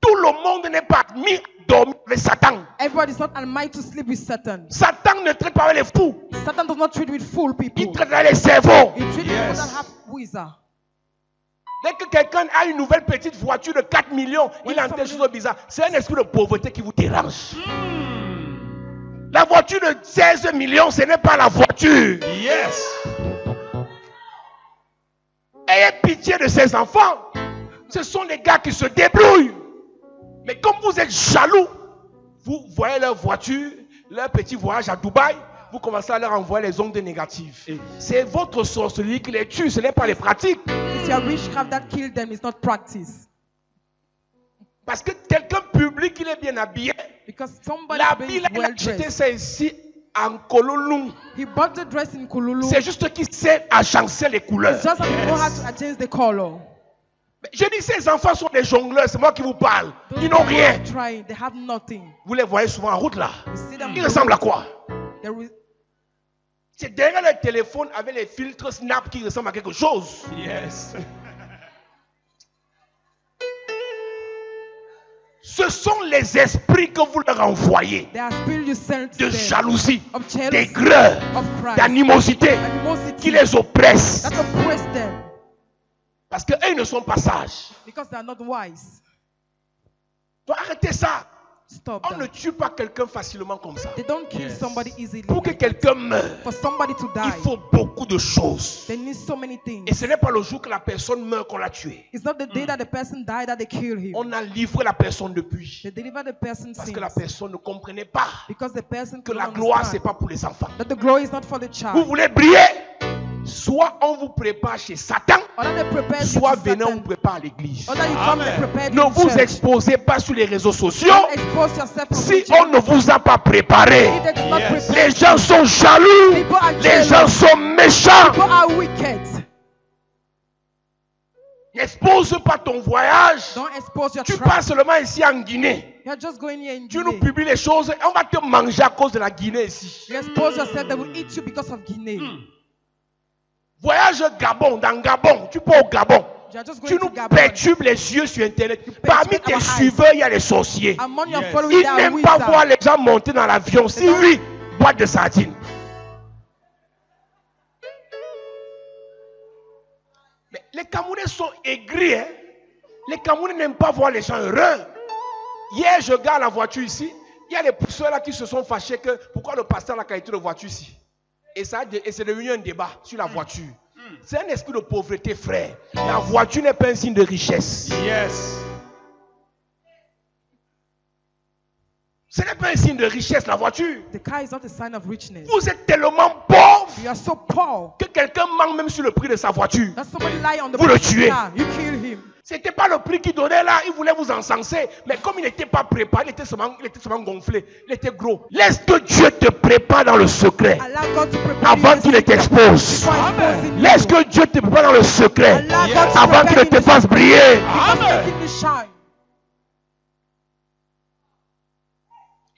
Tout le monde n'est pas mis à dormir avec Satan. Everybody is not admitted to sleep with Satan. Satan ne traite pas avec les fous. Satan does not treat with fool people. Il traite avec les cerveaux. He treats Yes. people that have wizard. Dès que quelqu'un a une nouvelle petite voiture de 4 millions, When il entend des somebody- choses bizarres. C'est un esprit de pauvreté qui vous dérange. La voiture de 16 millions, ce n'est pas la voiture. Yes. Ayez pitié de ces enfants. Ce sont des gars qui se débrouillent. Mais comme vous êtes jaloux, vous voyez leur voiture, leur petit voyage à Dubaï, vous commencez à leur envoyer les ondes négatives. C'est votre sorcellerie qui les tue, ce n'est pas les pratiques. It's your witchcraft that killed them, it's not practice. Parce que quelqu'un publie qu'il est bien habillé. Because somebody La is Bible, il a well acheté dressed. ça ici en Kololung. He bought the dress in Kululu. C'est juste qu'il sait agencer les couleurs. It's just that you know how to adjust the color. Mais je dis, ces enfants sont des jongleurs, c'est moi qui vous parle. Those Ils n'ont people rien. are trying, they have nothing. Vous les voyez souvent en route là. You see them. Ils ressemblent à quoi? There is- C'est derrière le téléphone avec les filtres Snap qui ressemblent à quelque chose. Yes. Ce sont les esprits que vous leur envoyez. They are spirit you sent to De them. jalousie, Of jealousy, d'aigreur, of pride, d'animosité animosity qui les oppresse. that oppress them Parce qu'eux ils ne sont pas sages. because they are not wise. Donc arrêtez ça. Stop On ne that. tue pas quelqu'un facilement comme ça. They don't kill Yes. somebody easily. Pour que quelqu'un meure, For somebody to il die, faut beaucoup de choses. they need so many things. Et ce n'est pas le jour que la personne meurt qu'on l'a tué. It's not the day that the person died that they kill him. On a livré la personne depuis. They deliver the person's Parce sins que la personne ne comprenait pas because the person que could la not gloire, ce n'est understand pas pour les enfants. that the glory is not for the Vous child. voulez briller? Soit on vous prépare chez Satan, Or that they prepare you soit to venez on vous Satan. prépare à l'église. Or that you come Amen. and prepare Ne to vous church. exposez pas sur les réseaux sociaux Don't expose yourself to si preaching. on ne vous a pas préparé. If they do not Yes. prepare Les gens sont jaloux, People are les jealous. gens sont méchants. People are wicked. N'expose pas ton voyage. Don't expose your Tu travel. pars seulement ici en Guinée. You're just going here in Tu nous Guinea. publies les choses et on va te manger à cause de la Guinée ici. You expose yourself, they will eat you because of Guinea. Voyage Gabon, dans Gabon. Tu pars au Gabon. You are just Tu going nous to Gabon. perturbes les yeux sur Internet. Parmi tes our eyes. suiveurs, il y a les sorciers. Among your Yes. followers, Ils there are n'aiment pas voir wizards. les gens monter dans l'avion. Si don't- oui, boîte de sardines. Mais les Camerounais sont aigris. Hein? Les Camerounais n'aiment pas voir les gens heureux. Hier, je garde la voiture ici. Il y a les pousseurs là qui se sont fâchés que pourquoi le pasteur a la qualité de voiture ici. Et c'est devenu un débat sur la voiture. C'est un esprit de pauvreté, frère. La voiture n'est pas un signe de richesse. Yes. Ce n'est pas un signe de richesse, la voiture. The car is not a sign of richness. Vous êtes tellement pauvre You are so poor que quelqu'un manque même sur le prix de sa voiture. that somebody lie on the Vous le price of the tuez. car. You kill him. C'était pas le prix qu'il donnait là, il voulait vous encenser. Mais comme il n'était pas préparé, il était seulement gonflé, il était gros. Laisse que Dieu te prépare dans le secret Allow God to prepare avant you qu'il ne t'expose. before exposing you. Laisse que Dieu te prépare dans le secret Allow God to avant qu'il ne prepare te you fasse briller. because making you shine.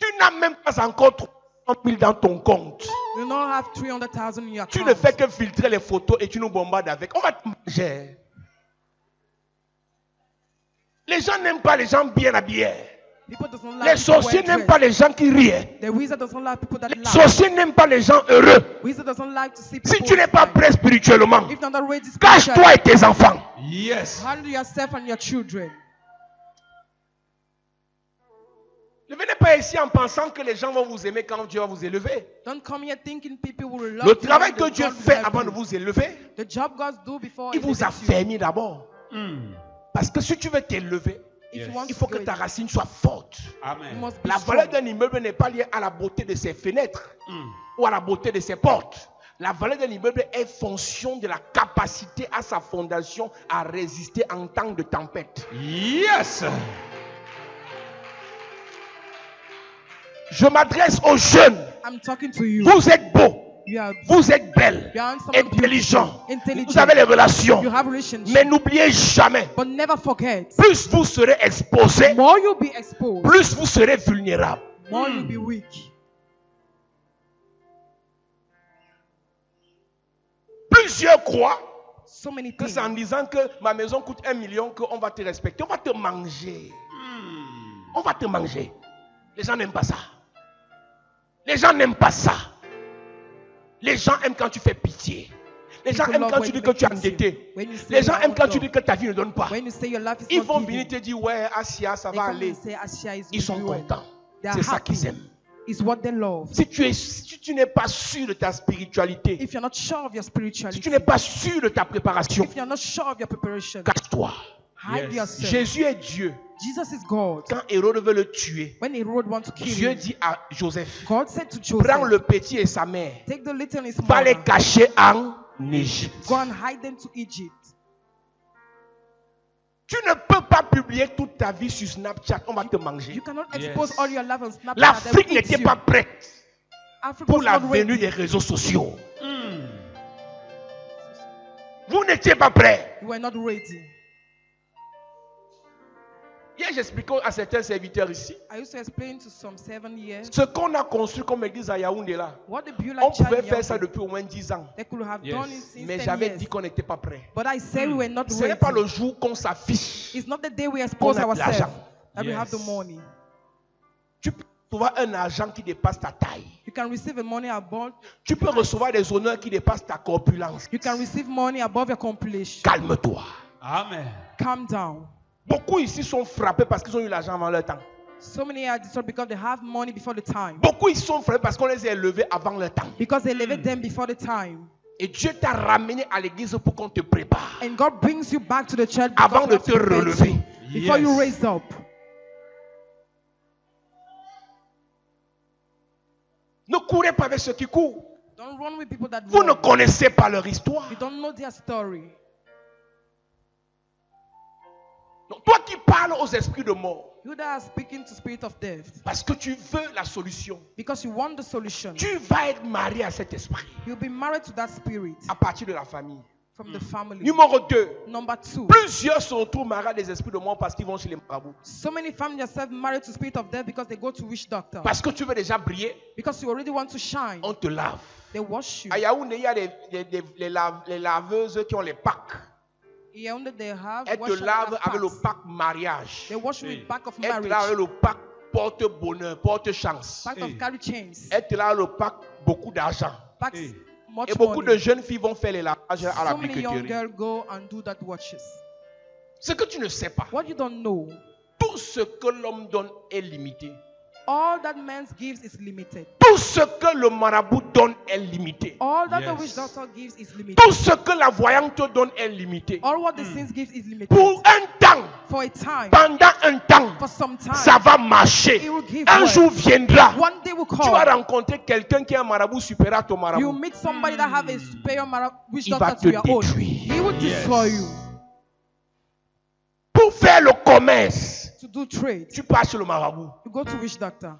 Tu n'as même pas encore 300 000 dans ton compte. You don't have 300,000 in your Tu account. ne fais que filtrer les photos et tu nous bombardes avec. On va te manger. Les gens n'aiment pas les gens bien habillés. People doesn't Les like people sorciers wear n'aiment dress. pas les gens qui rient. The wizard doesn't like people that Les laugh. sorciers n'aiment pas les gens heureux. Wizard doesn't like to see people. Si tu n'es pas smile. prêt spirituellement, If you're not ready cache-toi spiritually, et tes enfants. Yes. handle yourself and your children. Ne venez pas ici en pensant que les gens vont vous aimer quand Dieu va vous élever. Don't come here thinking people will love Le you travail when que the Dieu God will fait help avant de you. vous élever, The job God do before il vous a elevates you. fermé d'abord. Parce que si tu veux t'élever, If you Yes. want il faut to que go ta in, racine soit forte. you Amen. must be La valeur strong. d'un immeuble n'est pas liée à la beauté de ses fenêtres ou à la beauté de ses portes. La valeur d'un immeuble est fonction de la capacité à sa fondation à résister en temps de tempête. Yes. Je m'adresse aux jeunes. I'm talking to you. Vous êtes beaux, You are vous êtes belles, You are handsome and intelligents. beautiful, intelligent. Vous avez les relations. You have relationships. Mais n'oubliez jamais, But never forget, plus vous serez exposés, more you'll be exposed, plus vous serez vulnérables. more you'll be weak. Plusieurs croient So many que things. c'est en disant que ma maison coûte 1 million qu'on va te respecter. On va te manger. On va te manger. Les gens n'aiment pas ça. Les gens n'aiment pas ça. Les gens aiment quand tu fais pitié. Les gens People aiment love quand when tu dis you que make tu es pity. endetté. When you say Les gens you are aiment quand tu outdoor. dis que ta vie ne donne pas. When you say your life is Ils not vont giving, venir te dire, ouais, Asia, ça they va come aller. and say, Asia is Ils sont doing well. contents. They are C'est ça happy. qu'ils aiment. It's what they love. Si tu n'es pas sûr de ta spiritualité, If you're not sure of your si spirituality, tu n'es pas sûr de ta préparation, if you're not sure of your preparation, cache-toi. hide Yes. yourself. Jésus est Dieu. Jesus is God. Quand Hérode veut le tuer, When Herod wants to kill Dieu him, dit à Joseph, God said to prends Joseph, le petit et sa mère, take the little and his va les mother, cacher en Égypte. go and hide them to Egypt. Tu ne peux pas publier toute ta vie sur Snapchat, on va te manger. You cannot Yes. expose all your life on Snapchat. they L'Afrique will eat n'était you. pas prête Africa pour was la not venue ready. des réseaux sociaux. Vous n'étiez pas prêts. You were not ready. Hier, j'expliquais à certains serviteurs ici, I used to explain to some 7 years ce qu'on a construit comme église à Yaoundé là. what the Beulah On pouvait Church faire ça Yaoundé, depuis au moins 10 ans. they could have Yes. done it since Mais 10 j'avais years. dit qu'on n'était pas prêts. But I said we were not Ce n'est ready. pas le jour qu'on s'affiche. It's not the day we expose Qu'on a de ourselves l'argent. that we have the Yes. money. Tu peux recevoir un argent qui dépasse ta taille. You can receive a money above. Tu peux recevoir des honneurs qui dépassent ta corpulence. You can receive money above your compilation. Calme-toi. Amen. Calm down. Beaucoup ici sont frappés parce qu'ils ont eu l'argent avant leur temps. So many are disturbed because they have money before the time. Beaucoup ici sont frappés parce qu'on les a élevés avant leur temps. Because they elevate them before the time. Et Dieu t'a ramené à l'église pour qu'on te prépare. And God brings you back to the church Avant because de we have te to prepare relever. you, before you Yes. raise up. Ne courez pas avec ceux qui courent. Don't run with people that Vous ne run. connaissez pas leur histoire. You don't know their story. Donc, toi qui parles aux esprits de mort, You that are speaking to spirit of death parce que tu veux la solution, because you want the solution. tu vas être marié à cet esprit You'll be married to that spirit à partir de la famille. from the family. Numéro 2. Number 2. Plusieurs se retrouvent mariés à des esprits de mort parce qu'ils vont chez les marabouts. So many families are married to spirit of death because they go to witch doctor. Parce que tu veux déjà briller, Because you already want to shine. on te lave. They wash you. À Yaoundé, il y a les laveuses qui ont les packs. Yaoundé, they have Elles te wash and lavent have avec le packs. pack mariage. They wash you with pack of Elles te marriage, lavent avec le pack porte-bonheur, porte-chance. pack of carry chains, Elles te lavent le pack beaucoup d'argent. packs much Et beaucoup money. de jeunes filles vont faire les lavages à la So many young briqueterie. girls go and do that watches. Ce que tu ne sais pas, What you don't know, tout ce que l'homme donne est limité. all that man gives is limited. Tout ce que le marabout donne est limité. All that the Yes. witch doctor gives is limited. Tout ce que la voyante te donne est limité. All what the saints gives is limited. Pour un temps, For a time, pendant un temps, for some time, ça va marcher. it will give Un way. jour viendra, One day will tu vas come. rencontrer quelqu'un qui est un marabout supérieur à ton You marabout. meet somebody that have a superior witch Il va doctor te to your own. détruire. He will destroy you. Pour faire le commerce, To do trade, tu passes chez le marabout. you go to witch doctor.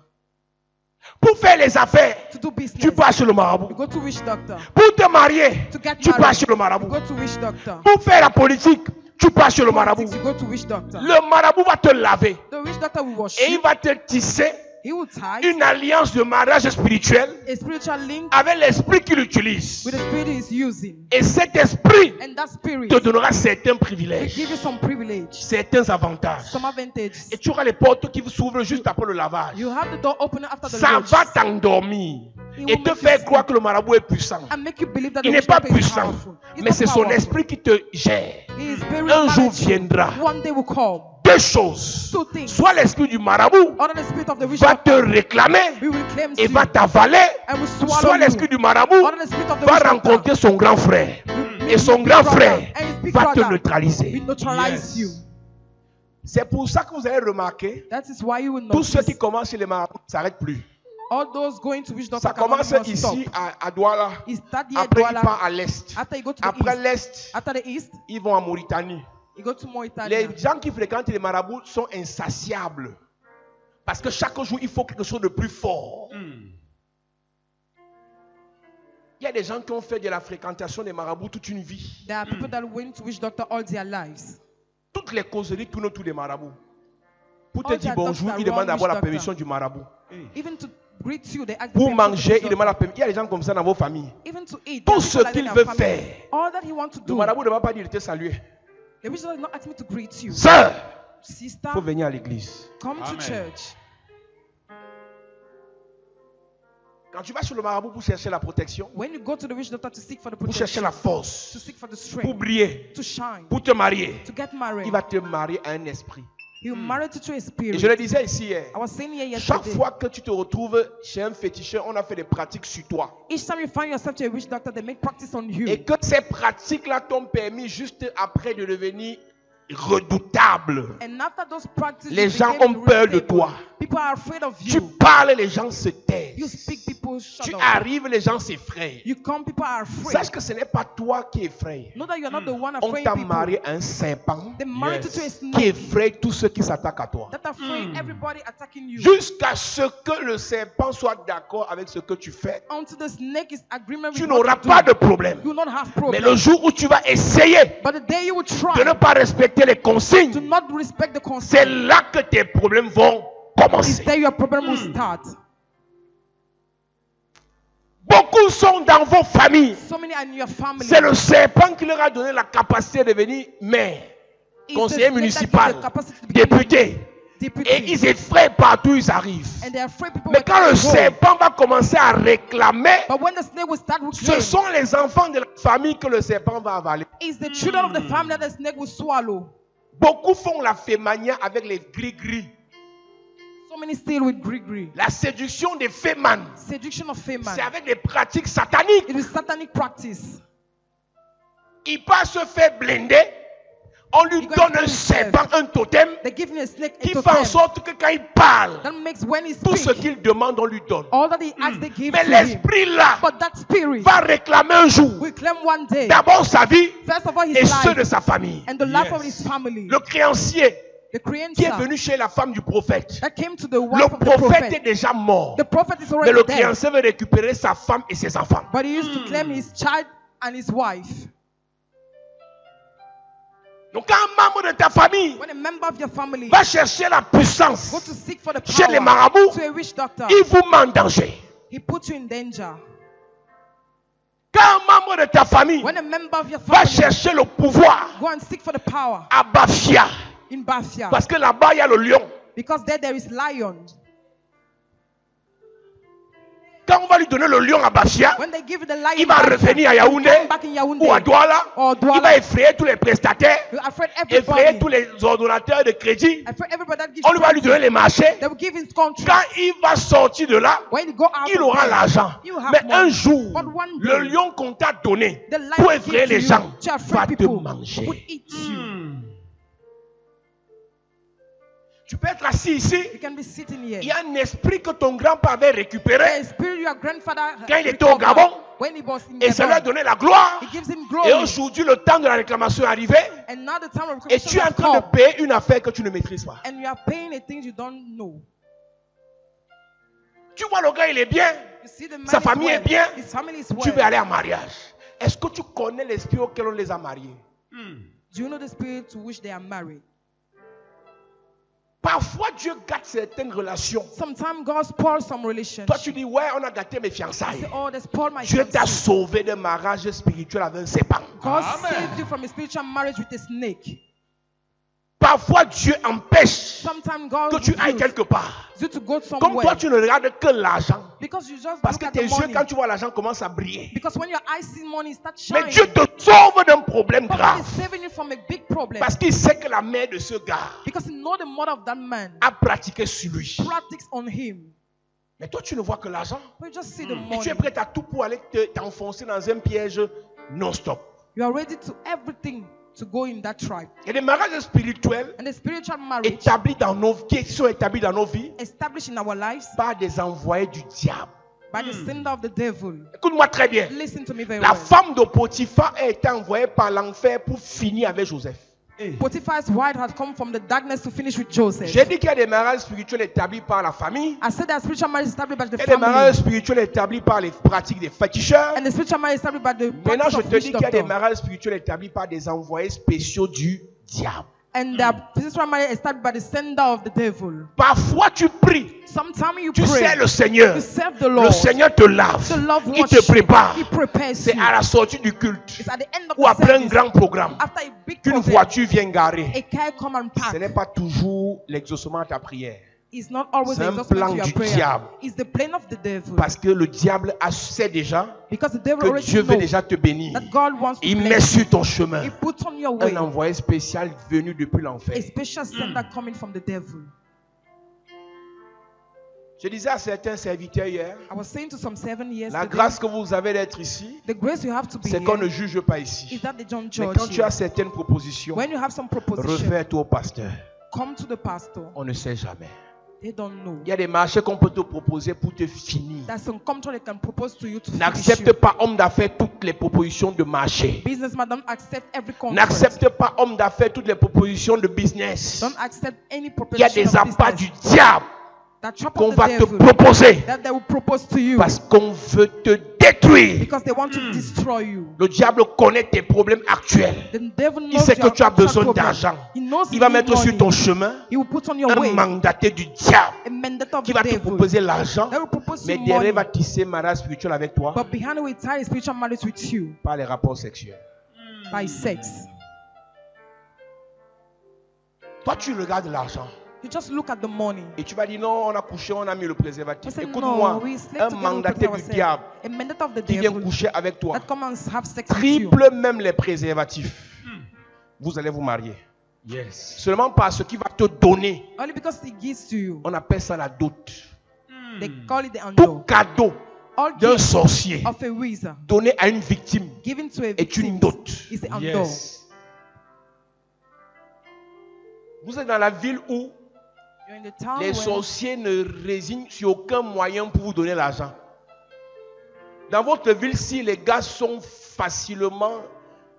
Pour faire les affaires, To do business, tu passes chez le you marabout. go to witch doctor. Pour te marier, To get tu married, passes chez le you marabout. go to witch doctor. Pour faire la politique, tu passes chez le marabout. Politics, you go to witch doctor. Le marabout va te laver The witch doctor will wash et il you. va te tisser He will tie une alliance de mariage spirituel a spiritual link avec l'esprit qu'il utilise. with the spirit he is using. Et cet esprit And that spirit te donnera certains will privilèges, give you some privilege, certains avantages. some advantages. Et tu auras les portes qui s'ouvrent juste après le lavage. You have the door open after the Ça wash va t'endormir It et will te make faire you croire que le marabout est puissant. and make you believe that Il the n'est witch pas doctor is puissant, powerful. He's mais not c'est son powerful. esprit qui te gère. He is very Un jour managed. viendra. One day will come. Deux choses. Two things. Soit l'esprit du marabout Or the spirit of the witch va te doctor réclamer we will claim et you va t'avaler. and will swallow Soit you. l'esprit du marabout Or the spirit of the va witch doctor rencontrer son grand frère. will Et son meet grand his brother, frère and his big va te brother neutraliser. will neutralize you. C'est pour ça que vous avez remarqué, That is why you will tous ceux notice qui commencent chez les marabouts ne s'arrêtent plus. all those going to witch doctor Ça cannot commence even stop. ici à Douala. He start here at Après, ils Douala. partent à l'est. After you go to the Après east. l'est, After the east, ils vont en Mauritanie. you go to Mauritania. Les gens qui fréquentent les marabouts sont insatiables. Parce que chaque jour, il faut quelque chose de plus fort. Il y a des gens qui ont fait de la fréquentation des marabouts toute une vie. There are people that went to witch doctor all their lives. Toutes les causeries tournent autour des marabouts. Pour te All dire their bonjour, doctors ils demandent around d'abord la witch permission du marabout. Even to greet you, they ask the Pour permission to manger, witch ils demandent la doctor. permission. Il y a des gens comme ça dans vos familles. Even to eat, Tout there are ce people like qu'il that in veut our family. faire, All that he wants to le do, marabout ne va pas dire de te saluer. the witch doctor is not asking me to greet you. Sœur, Sister, il faut venir à l'église. come to Amen. church. Quand tu vas sur le marabout pour chercher la protection, When you go to the witch doctor to seek for the pour chercher protection, la force, to seek for the pour strength, briller, to shine, pour te marier, to get married, il va te marier à un esprit. he will marry you to a Et spirit. je le disais ici hier, I was saying here chaque yesterday, fois que tu te retrouves chez un féticheur, on a fait des pratiques sur toi. each time you find yourself to a witch doctor, they make practice on you. Et que ces pratiques-là t'ont permis juste après de devenir redoutable. And after those practices, Les you gens became ont peur de irresistible. toi. People are afraid of Tu you. parles, les gens se You taisent. speak, people shut Tu up. arrives, les gens s'effraient. You come, people are afraid. Sache que ce n'est pas toi qui effraie. Know that you're not the one On afraid t'a people. marié à un serpent They married you to a qui snake effraie tous ceux qui s'attaquent à toi. that afraid everybody attacking you. Jusqu'à ce que le serpent soit d'accord avec ce que tu fais, Until the snake is agreement tu with n'auras what you pas do, de problème. you will not have Mais problem. le jour où tu vas essayer But the day you will de ne try pas respecter les to consignes, not respect the c'est consent, là que tes problèmes vont is commencer. there your problem will start. Beaucoup sont dans vos familles. So many are in your family. C'est le serpent qui leur a donné la capacité de devenir maire, It's the conseiller snake that municipal, gives the capacity to become député. deputy. Et ils effraient partout où ils arrivent. And they are afraid people Mais will quand le come and go. serpent va commencer à réclamer, But when the snake will start ce reclaiming, sont les enfants de la famille que le serpent va avaler. it's the children of the family that the snake will swallow. Beaucoup font la fémania avec les gris-gris. So many still with gree. La séduction des fémanes, Seduction of fame, c'est avec des pratiques sataniques. it is satanic practice. Il part se faire blinder. On lui You guys donne know un himself. serpent, un totem, They give him a snake qui a fait en totem. sorte que quand il parle, That makes when he tout ce speaks, qu'il demande, on lui donne. all that he asks, they give Mais to him. l'esprit là But that spirit va réclamer un jour will claim one day, d'abord sa vie first of all, his et ceux de life sa famille. and the life Yes. of his family. Le créancier The qui est creator venu chez la femme du prophète, that came to the le wife of the prophète est prophet. déjà mort. The prophet is Mais already le dead, créancier veut récupérer sa femme et ses enfants. but he used to claim his child and his wife. Donc quand un membre de ta famille When a member of your family va chercher la puissance go to seek for the chez les power marabouts, to a witch doctor, il vous met en danger. he puts you in danger. Quand un membre de ta famille When a member of your va family chercher le pouvoir go and seek for the power à Bafia, in Bafia, parce que là-bas il y a le lion. because there is lion. Quand on va lui donner le lion à Bafia, When they give you the lion, il va revenir à he Yaoundé come back in Yaoundé ou à Douala. or Il va Douala. effrayer tous les prestataires, You're afraid effrayer everybody. tous les ordonnateurs de crédit. Afraid everybody that gives On lui va lui donner les marchés. they will give his contract. Quand il va sortir de là, When you go out il of aura there, l'argent. you have Mais money. un jour, But one le day, lion qu'on t'a donné the lion pour gives effrayer to les you gens to afraid va te people manger. would eat you. Tu peux être assis ici. You can be sitting here. Il y a un esprit que ton grand-père avait récupéré The spirit your grandfather quand il était au recovered Gabon. when he was in Et ça lui a Gabon. donné la gloire. He gives him Et glory. aujourd'hui, le temps de la réclamation est arrivé. And now the time of Et recognition tu es en has train de come. payer une affaire que tu ne maîtrises pas. And you are paying the things you don't know. Tu vois, le gars, il est bien. You see the man Sa is famille well. est bien. His family is Tu well. veux aller en mariage. Est-ce que tu connais l'esprit auquel on les a mariés? Do you know the spirit to which they are married? Parfois, Dieu gâte certaines relations. Sometimes God spoils some Toi, tu relationships. dis, ouais, on a gâté mes You fiançailles. say, oh, they spoiled my Dieu t'a fiancé. sauvé d'un mariage spirituel avec un serpent. God saved you from a spiritual marriage with a snake. Parfois, Dieu empêche Sometimes God que tu ailles refuses quelque part. you to go Comme somewhere toi, tu ne regardes que l'argent. because you just Parce look que at tes the yeux, money. quand tu vois l'argent, commencent à briller. Because when your eyes see money, start Mais shining. Dieu te sauve d'un problème But God grave. is saving you from a big problem Parce qu'il sait que la mère de ce gars because you know the mother of that man a pratiqué sur lui. practice on him. Mais toi, tu ne vois que l'argent. But you just see the Et tu money. es prêt à tout pour aller t'enfoncer dans un piège non-stop. You are ready to everything to go in that tribe. Il y a des mariages spirituels And the spiritual marriage établis dans nos vies, qui sont établis dans nos vies established in our lives par des envoyés du diable. by the sender of the devil. Écoute-moi très bien. Listen to me very La well. femme de Potiphar a été envoyée par l'enfer pour finir avec Joseph. Potiphar's wife had come from the darkness to finish with Joseph. J'ai dit qu'il y a des mariages spirituels établis par la famille. I said that spiritual marriage is established by the Il y a des mariages family. spirituels établis par les pratiques des féticheurs. And the spiritual marriage is established by the Maintenant, practice je of te witch dis qu'il y a des doctor. mariages spirituels établis par des envoyés spéciaux du diable. And the spiritual marriage is established by the sender of the devil. Parfois, tu pries. Sometimes you Tu pray. sais le Seigneur. You serve the Le Lord. Seigneur te lave. The Lord Il te washes you. prépare. He prepares C'est you. à la sortie du culte It's at the end of ou the après un service. grand programme After a big qu'une program, voiture vient garer. a car come and Ce n'est park. pas toujours l'exaucement à ta prière. It's not always C'est the un exhaustion plan to your du prayer. diable. It's the plan of the devil. Parce que le diable sait déjà Because the devil que already Dieu veut knows déjà te bénir. that God wants to Il met bless you. sur ton chemin He puts on your way un envoyé spécial venu depuis l'enfer. a special sender coming from the devil. Je disais à certains serviteurs hier, I was saying to some 7 years la ago, grâce que vous avez d'être ici, the grace you have to be c'est qu'on ne here juge pas is ici. that they don't Mais judge quand tu you. as certaines propositions, When you have some proposition, refais-toi au pasteur. come to the pastor. On ne sait jamais. They don't know. Il y a des marchés qu'on peut te proposer pour te finir. There's some control they can propose to you to finish N'accepte you. pas, homme d'affaires, toutes les propositions de marché. Businessman, don't accept every contract. N'accepte pas, homme d'affaires, toutes les propositions de business. Don't accept any Il y a proposition des of appâts du business. diable That trap qu'on of the va te devil proposer that they will propose to you parce qu'on veut te détruire. because they want to destroy you. Le diable connaît tes problèmes actuels. The devil Il knows sait que your tu as actual besoin problem. d'argent. He knows Il you va need mettre sur money. ton chemin He will put on your un way mandaté du diable a mandate of qui the va te devil proposer l'argent, that will propose mais you derrière money, va tisser mariage spirituel avec toi but behind it will tie a spiritual marriage with you par les rapports sexuels. by sex. Toi, tu regardes l'argent You just look at the money. et tu vas dire non, on a couché, on a mis le I préservatif. say, Écoute-moi, no, we slept un together, we mandaté protect du diable ourselves. A mandate of the qui vient devil coucher avec toi that come and have sex with you. triple même les préservatifs. Vous allez vous marier. Yes. Seulement parce qu'il va te donner. Only because he gives to you. On appelle ça la dot. They call it the Tout angel. cadeau All d'un gift sorcier of a wizard donné à une victime given to a est une victim dot. is the angel. Yes. Vous êtes dans la ville où You're in the town les where sorciers ne résignent sur aucun moyen pour vous donner l'argent. Dans votre ville-ci, les gars sont facilement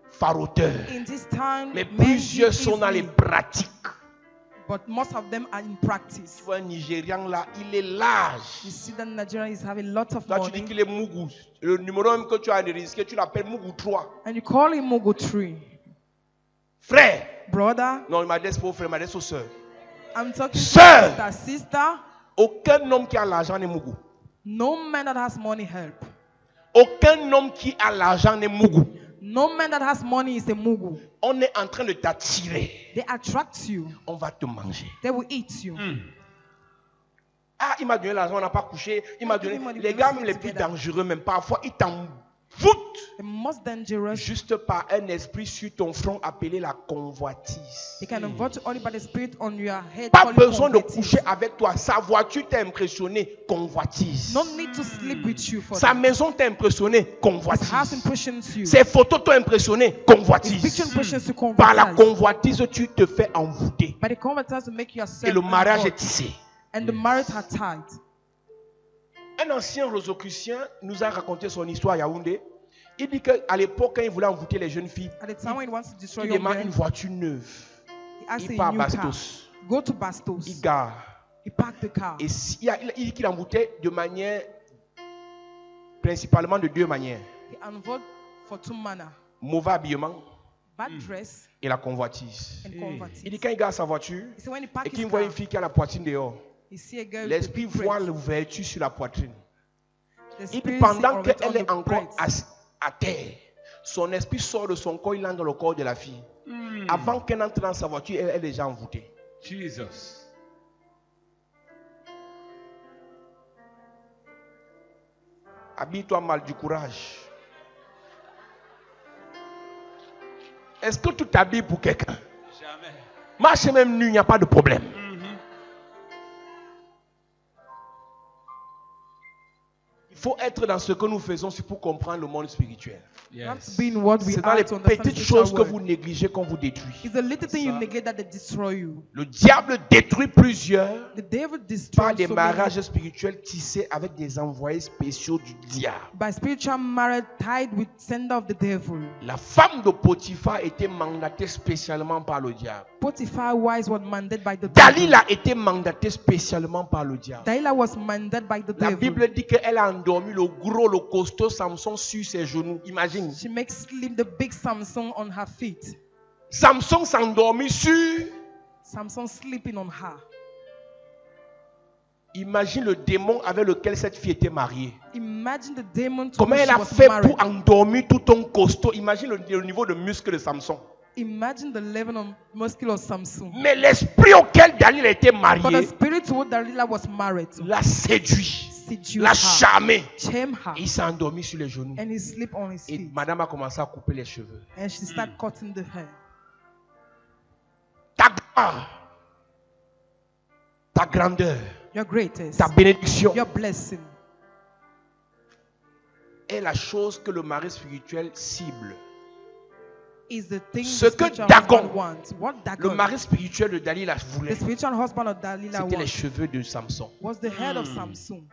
faroteurs. in this town, Mais men plusieurs give sont dans les easily, pratiques. but most of them are in Tu practice. vois un Nigérian là, il est large. You see that Nigeria is having lots of Toi, tu dis money, qu'il est Mougou. Le numéro même que tu as risqué, tu l'appelles Mougou 3. and you call him Mogo Tree. Frère. Brother, Non, il m'adresse pas au frère, il m'adresse aux sœurs. I'm talking Sir. to sister. Aucun homme qui a l'argent n'est mougou. No man that has money help. Aucun homme qui a l'argent n'est mougou. No man that has money is a mugu. On est en train de t'attirer. They attract you. On va te manger. They will eat you. Ah, il m'a donné l'argent, on n'a pas couché. Il m'a donné. money, Les we gars, sleep même les plus together. dangereux, même parfois, ils t'envoûtent. The most dangerous. Juste par un esprit sur ton front appelé la convoitise. They can invite you only by the spirit on your head. Pas called besoin de convoitise. coucher avec toi. Sa voiture t'a impressionné, convoitise. No need to sleep with you for Sa that. maison t'a impressionné, His house convoitise. impressions you. Ses photos t'ont impressionné, His picture convoitise. impressions you Par la convoitise. convoitise, tu te fais envoûter. By the convoitise to make Et yourself le mariage est involved. tissé. And the marriage are tied. Un ancien rosicrucien nous a raconté son histoire à Yaoundé. Il dit qu'à l'époque, quand il voulait envoûter les jeunes filles, At the time when he wants to destroy il your demande man, une voiture neuve. he asks Il a part à new car. Bastos. Go to Bastos. Il gare. He parked the car. Et il dit qu'il envoûtait de manière, principalement de deux manières. He unveiled for two manner. Mauvais habillement Bad dress et la convoitise. and convoitise. Il dit quand il gare sa voiture He said when he et parked qu'il his voit car, une fille qui a la poitrine dehors, he see a girl with l'esprit a big voit breast. l'ouverture sur la poitrine. The Il dit spirit pendant see already qu'elle on est the encore breast. à terre, son esprit sort de son corps, il entre dans le corps de la fille. Avant qu'elle entre dans sa voiture, elle est déjà envoûtée. Jesus. Habille-toi mal, du courage. Est-ce que tu t'habilles pour quelqu'un? Jamais. Marche même nu, il n'y a pas de problème. Il faut être dans ce que nous faisons c'est pour comprendre le monde spirituel. You have to Yes. be in what we C'est dans are les to understand the petites spiritual choses que world. vous négligez qu'on vous détruit. It's the little thing you Ça. neglect that they destroy you. Le diable détruit plusieurs The devil par destroys des so many mariages spirituels tissés avec des envoyés spéciaux du diable. by spiritual marriage tied with sender of the devil. La femme de Potiphar était mandatée spécialement par le diable. Potiphar wives was mandated by the devil. Dalila était mandatée spécialement par le diable. Delilah was mandated by the La devil. Bible dit qu'elle a endormi le gros, le costaud Samson sur ses genoux. Imagine. She makes sleep the big Samson on her feet. Samson s'endormit sur. Samson sleeping on her. Imagine le démon avec lequel cette fille était mariée. Imagine the demon to Comment whom elle she a was fait married. pour endormir tout ton costaud. Imagine le niveau de muscle de Samson. Imagine the level of muscle of Samson. Mais l'esprit auquel Daniel était But the marié spirit to what Delilah was married to l'a séduit, seduced l'a her, charmé. charmed her, Et il s'est endormi sur les genoux. and he sleep on his Et feet. madame a commencé à couper les cheveux. And she started cutting the hair. Ta gloire, ta grandeur, Your greatest, ta bénédiction your blessing est la chose que le mari spirituel cible. is the thing Ce the que spiritual Dagon, husband wants. What le Dagon, mari spirituel de Dalila the voulait, spiritual husband of Delilah c'était les wants, cheveux de Samson. was the head of Samson.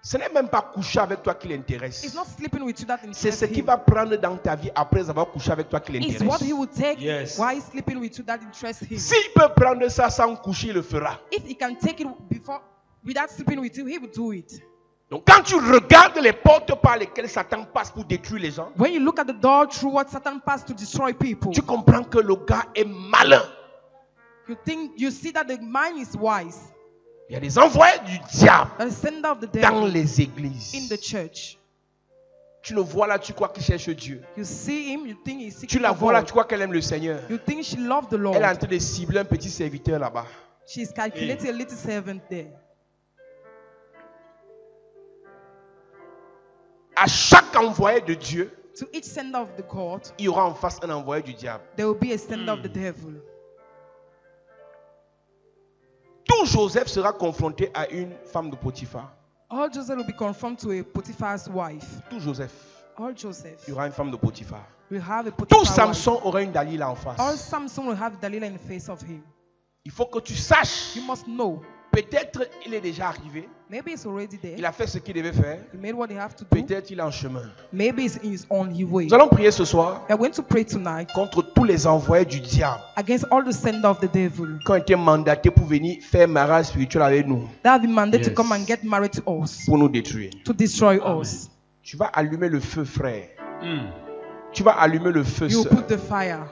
Ce n'est même pas coucher avec toi qui It's l'intéresse. not sleeping with you that C'est interests ce qu'il him. va prendre dans ta vie après avoir couché avec toi qui It's what he l'intéresse. will take Yes. while he's sleeping with you that interests him. S'il peut prendre ça sans coucher, il le fera. If he can take it before without sleeping with you, he will do it. Donc quand tu regardes les portes par lesquelles Satan passe pour détruire les gens, When you look at the door through what Satan passed to destroy people, tu comprends que le gars est malin. you see that the mind is wise. Il y a des envoyés du diable That the sender of the dans devil les in églises. the church. Tu le vois là, tu crois qu'il cherche Dieu. You see him, you think he's Tu seeking la for vois là, God. tu crois qu'elle aime le Seigneur. You think she loved the Lord. Elle est en train de cibler un petit serviteur là-bas. She's calculating a little servant there. À chaque envoyé de Dieu, To each sender of the court, il y aura en face un envoyé du diable. there will be a sender of the devil. Tout Joseph sera confronté à une femme de Potiphar. All Joseph will be conformed to a Potiphar's wife. Tout Joseph, All Joseph il y aura une femme de Potiphar. will have a Tout Potiphar's wife. Samson aura une Dalila en All face. Samson will have Delilah in the face of him. Il faut que tu saches. You must know. Peut-être il est déjà arrivé. Maybe it's already there. Il a fait ce qu'il devait faire. He made what he have to do. Peut-être il est en chemin. Maybe it's on his way. Nous allons prier ce soir We are going to pray tonight contre tous les envoyés du diable against all the sender of the devil qui ont été mandatés pour venir faire mariage spirituel avec nous, that have been mandated to Yes. come and get married to us, pour nous détruire. to destroy us. Tu vas allumer le feu, frère. Tu vas allumer le feu, You sœur. put the fire.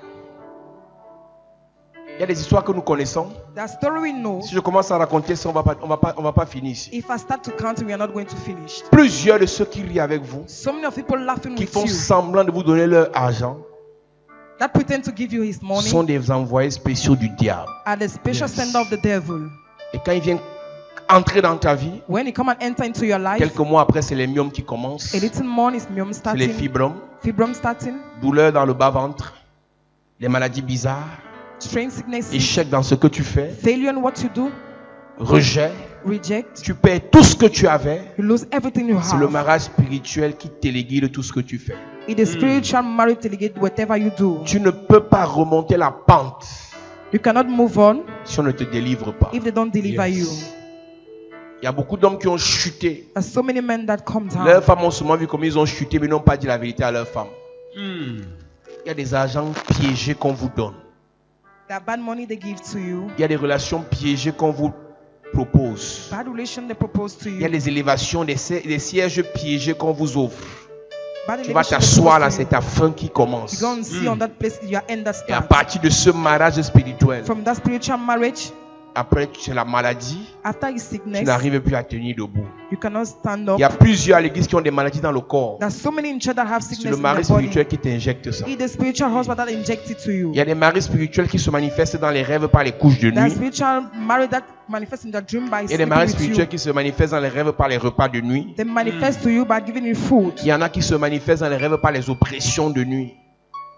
Il y a des histoires que nous connaissons. That story we know. Si je commence à raconter ça, on va pas finir ici. If I start to count, we are not going to finish. Plusieurs de ceux qui rient avec vous, So many of people laughing qui with font you, semblant de vous donner leur argent, that pretend to give you his money, sont des envoyés spéciaux du diable. are the special sender of the devil. Et quand ils viennent entrer dans ta vie, When he come and enter into your life, quelques mois après, c'est les myomes qui commencent. a little more is myome C'est les starting, fibromes, fibrom starting, douleurs dans le bas-ventre, les maladies bizarres, strange sicknesses, échec dans ce que tu fais, failure in what you do, rejet, reject, tu perds tout ce que tu avais. you lose everything you C'est le have. mariage spirituel qui téléguide tout ce que tu fais. It is spiritual marriage delegate whatever you do. Tu ne peux pas remonter la pente You cannot move on si on ne te délivre pas. if they don't deliver you. Il y a beaucoup d'hommes qui ont chuté. There's so many men that come Leurs down. femmes ont souvent vu comment ils ont chuté, mais n'ont pas dit la vérité à leurs femmes. Il y a des argents piégés qu'on vous donne. That bad money they give to you, Il y a des relations piégées qu'on vous propose. bad relation they propose to Il y a you, des élévations, des sièges piégés qu'on vous offre. bad Tu vas relation they t'asseoir là, propose to c'est you. ta fin qui commence. You go and see on that place your end that Et à starts. partir de ce mariage spirituel, From that spiritual marriage, après c'est la maladie, after his tu sickness, n'arrives plus à tenir debout. you cannot stand Il y a up. plusieurs à l'église qui ont des maladies dans le corps. There's so many in church that have C'est sickness le in mari their body. spirituel qui t'injecte ça. It's the spiritual husband that injects it to you. Il y a des maris spirituels qui se manifestent dans les rêves par les couches de There's nuit. spiritual marriage that manifests in the dream by Il y a des sleeping maris with you. spirituels qui se manifestent dans les rêves par les repas de nuit. They manifest to you by giving you food. Il y en a qui se manifestent dans les rêves par les oppressions de nuit.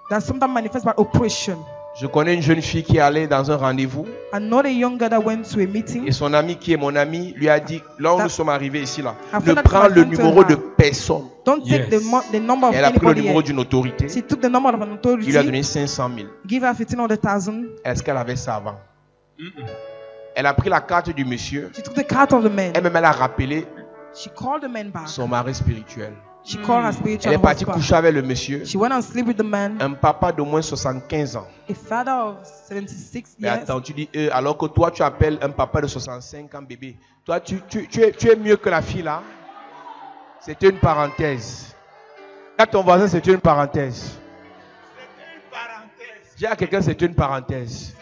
That sometimes manifests by oppression. Je connais une jeune fille qui est allée dans un rendez-vous Another young girl that went to a meeting. et son ami qui est mon ami lui a dit, là où nous sommes arrivés ici là, I ne feel that prends my le friend numéro told de her, personne. Don't take the number of Elle a pris le anybody numéro else. d'une autorité. She took the number of an Il lui a authority. donné 500 000. Give her 1500. Est-ce qu'elle avait ça avant? Elle a pris la carte du monsieur. She took the card of the man. Elle-même elle a rappelé She called the man back. son mari spirituel. She called her Elle spiritual est partie husband. coucher avec le monsieur. She went and sleep with the man. Un papa d'au moins 75 ans. A father of 76 Mais years. attends, tu dis, alors que toi tu appelles un papa de 65 ans bébé. Toi tu es mieux que la fille là. C'était une parenthèse. Là ton voisin c'était une parenthèse. Dis à quelqu'un c'était une parenthèse.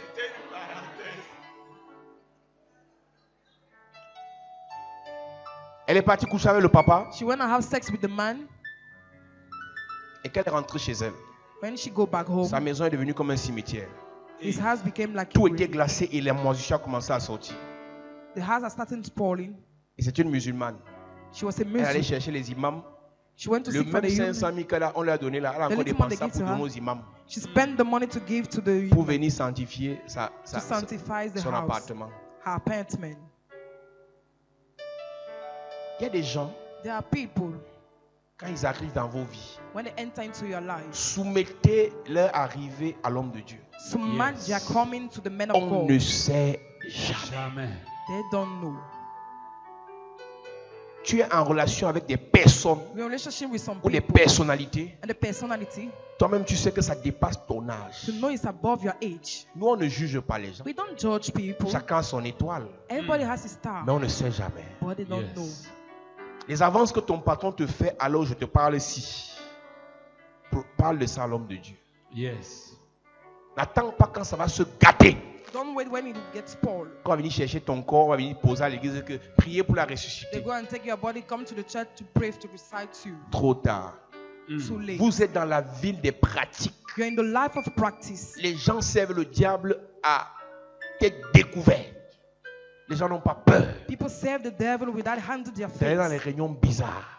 Elle est partie coucher avec le papa. She went and have sex with the man. Et qu'elle est rentrée chez elle, When she go back home, sa maison est devenue comme un cimetière. his house became like a Tout était grave. glacé et les moisissures commençaient à sortir. The house has started spoiling. Et c'est une musulmane. She was a Elle allait Muslim. chercher les imams. She went to Le seek for même the 500 human. 000 qu'on lui a donné là, elle a encore little money dépensé ça they give pour to donner her. aux imams. She spent the money to give to the Pour venir sanctifier to sanctify the son house, appartement. her apartment. Il y a des gens, There are people quand ils arrivent dans vos vies, when they enter into your life, soumettez leur arrivée à l'homme de Dieu. submerge their coming to the men of On God. ne sait jamais. They don't know. Tu es en relation avec des personnes We're in relationship with some ou des people personnalités. and the personality, Toi-même, tu sais que ça dépasse ton to âge. know it's above your age. Nous, on ne juge pas les gens. We don't judge people. Chacun a son étoile. Everybody has a star, Mais on ne sait jamais. but they don't know. Les avances que ton patron te fait, alors je te parle ici. Parle de ça à l'homme de Dieu. Yes. N'attends pas quand ça va se gâter. Don't wait when it gets spoiled. Quand on va venir chercher ton corps, on va venir poser à l'église que prier pour la They ressusciter. go and take your body, come to the church to pray, to recite you. Trop tard. Too late. Vous êtes dans la ville des pratiques. You're in the life of practice. Les gens servent le diable à tête découverte. Les gens n'ont pas peur. People serve the devil without handling their D'aller dans les face. réunions bizarres.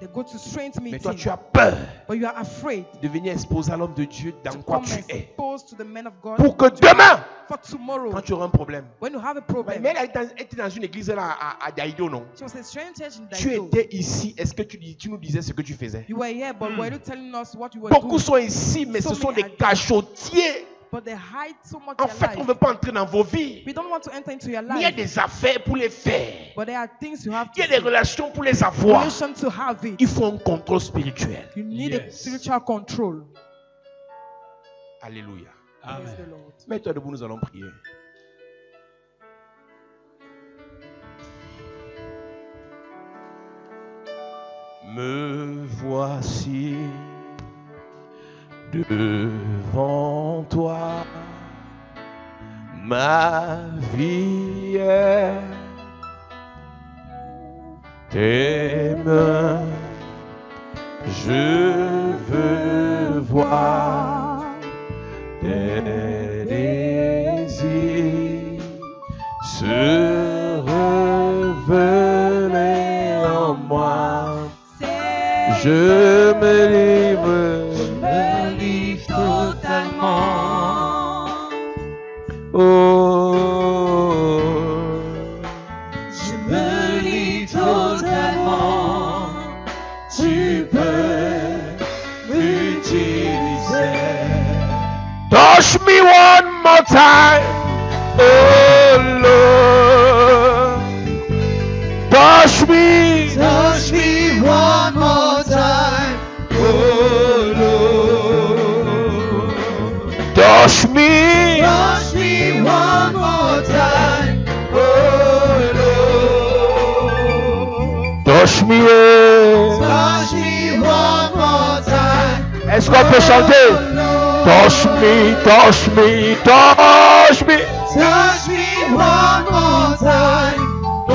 They go to strange Mais toi, meetings, tu as peur but you are afraid de venir exposer à l'homme de Dieu dans to quoi come tu es. exposed to the men of God Pour que demain, for tomorrow. quand tu auras un problème. When you have a problem, Mais elle était dans une église là à Daïdo, non? she was a strange church in Tu Daido. étais ici. Est-ce que tu nous disais ce que tu faisais? You were here, but were you telling us what you were Beaucoup doing? sont ici, mais So ce sont many des are there. cachotiers. But they hide so much En their fait, on ne life. veut pas entrer dans vos vies. We don't want to enter into your Mais il y a life, des affaires pour les faire. but there are things you have Il y to a des do. relations pour les avoir. Relation to have it. Il faut un contrôle spirituel. You need a Yes. spiritual control. Alléluia. Praise the Amen. Lord. Mets-toi debout, nous allons prier. Me voici devant toi, Ma vie est tes mains. Je veux voir tes désirs se révéler en moi. Je me livre totalement. Oh, Je me livre totalement. Tu peux m'utiliser. touch me one more time, oh Lord. Touch me, Touch me one more time. Oh Lord. touch me, Touch me one more time. Oh Lord. touch me. Touch me one more time. Est-ce qu'on peut chanter? Touch me, touch me, touch me. Touch me one more time. Oh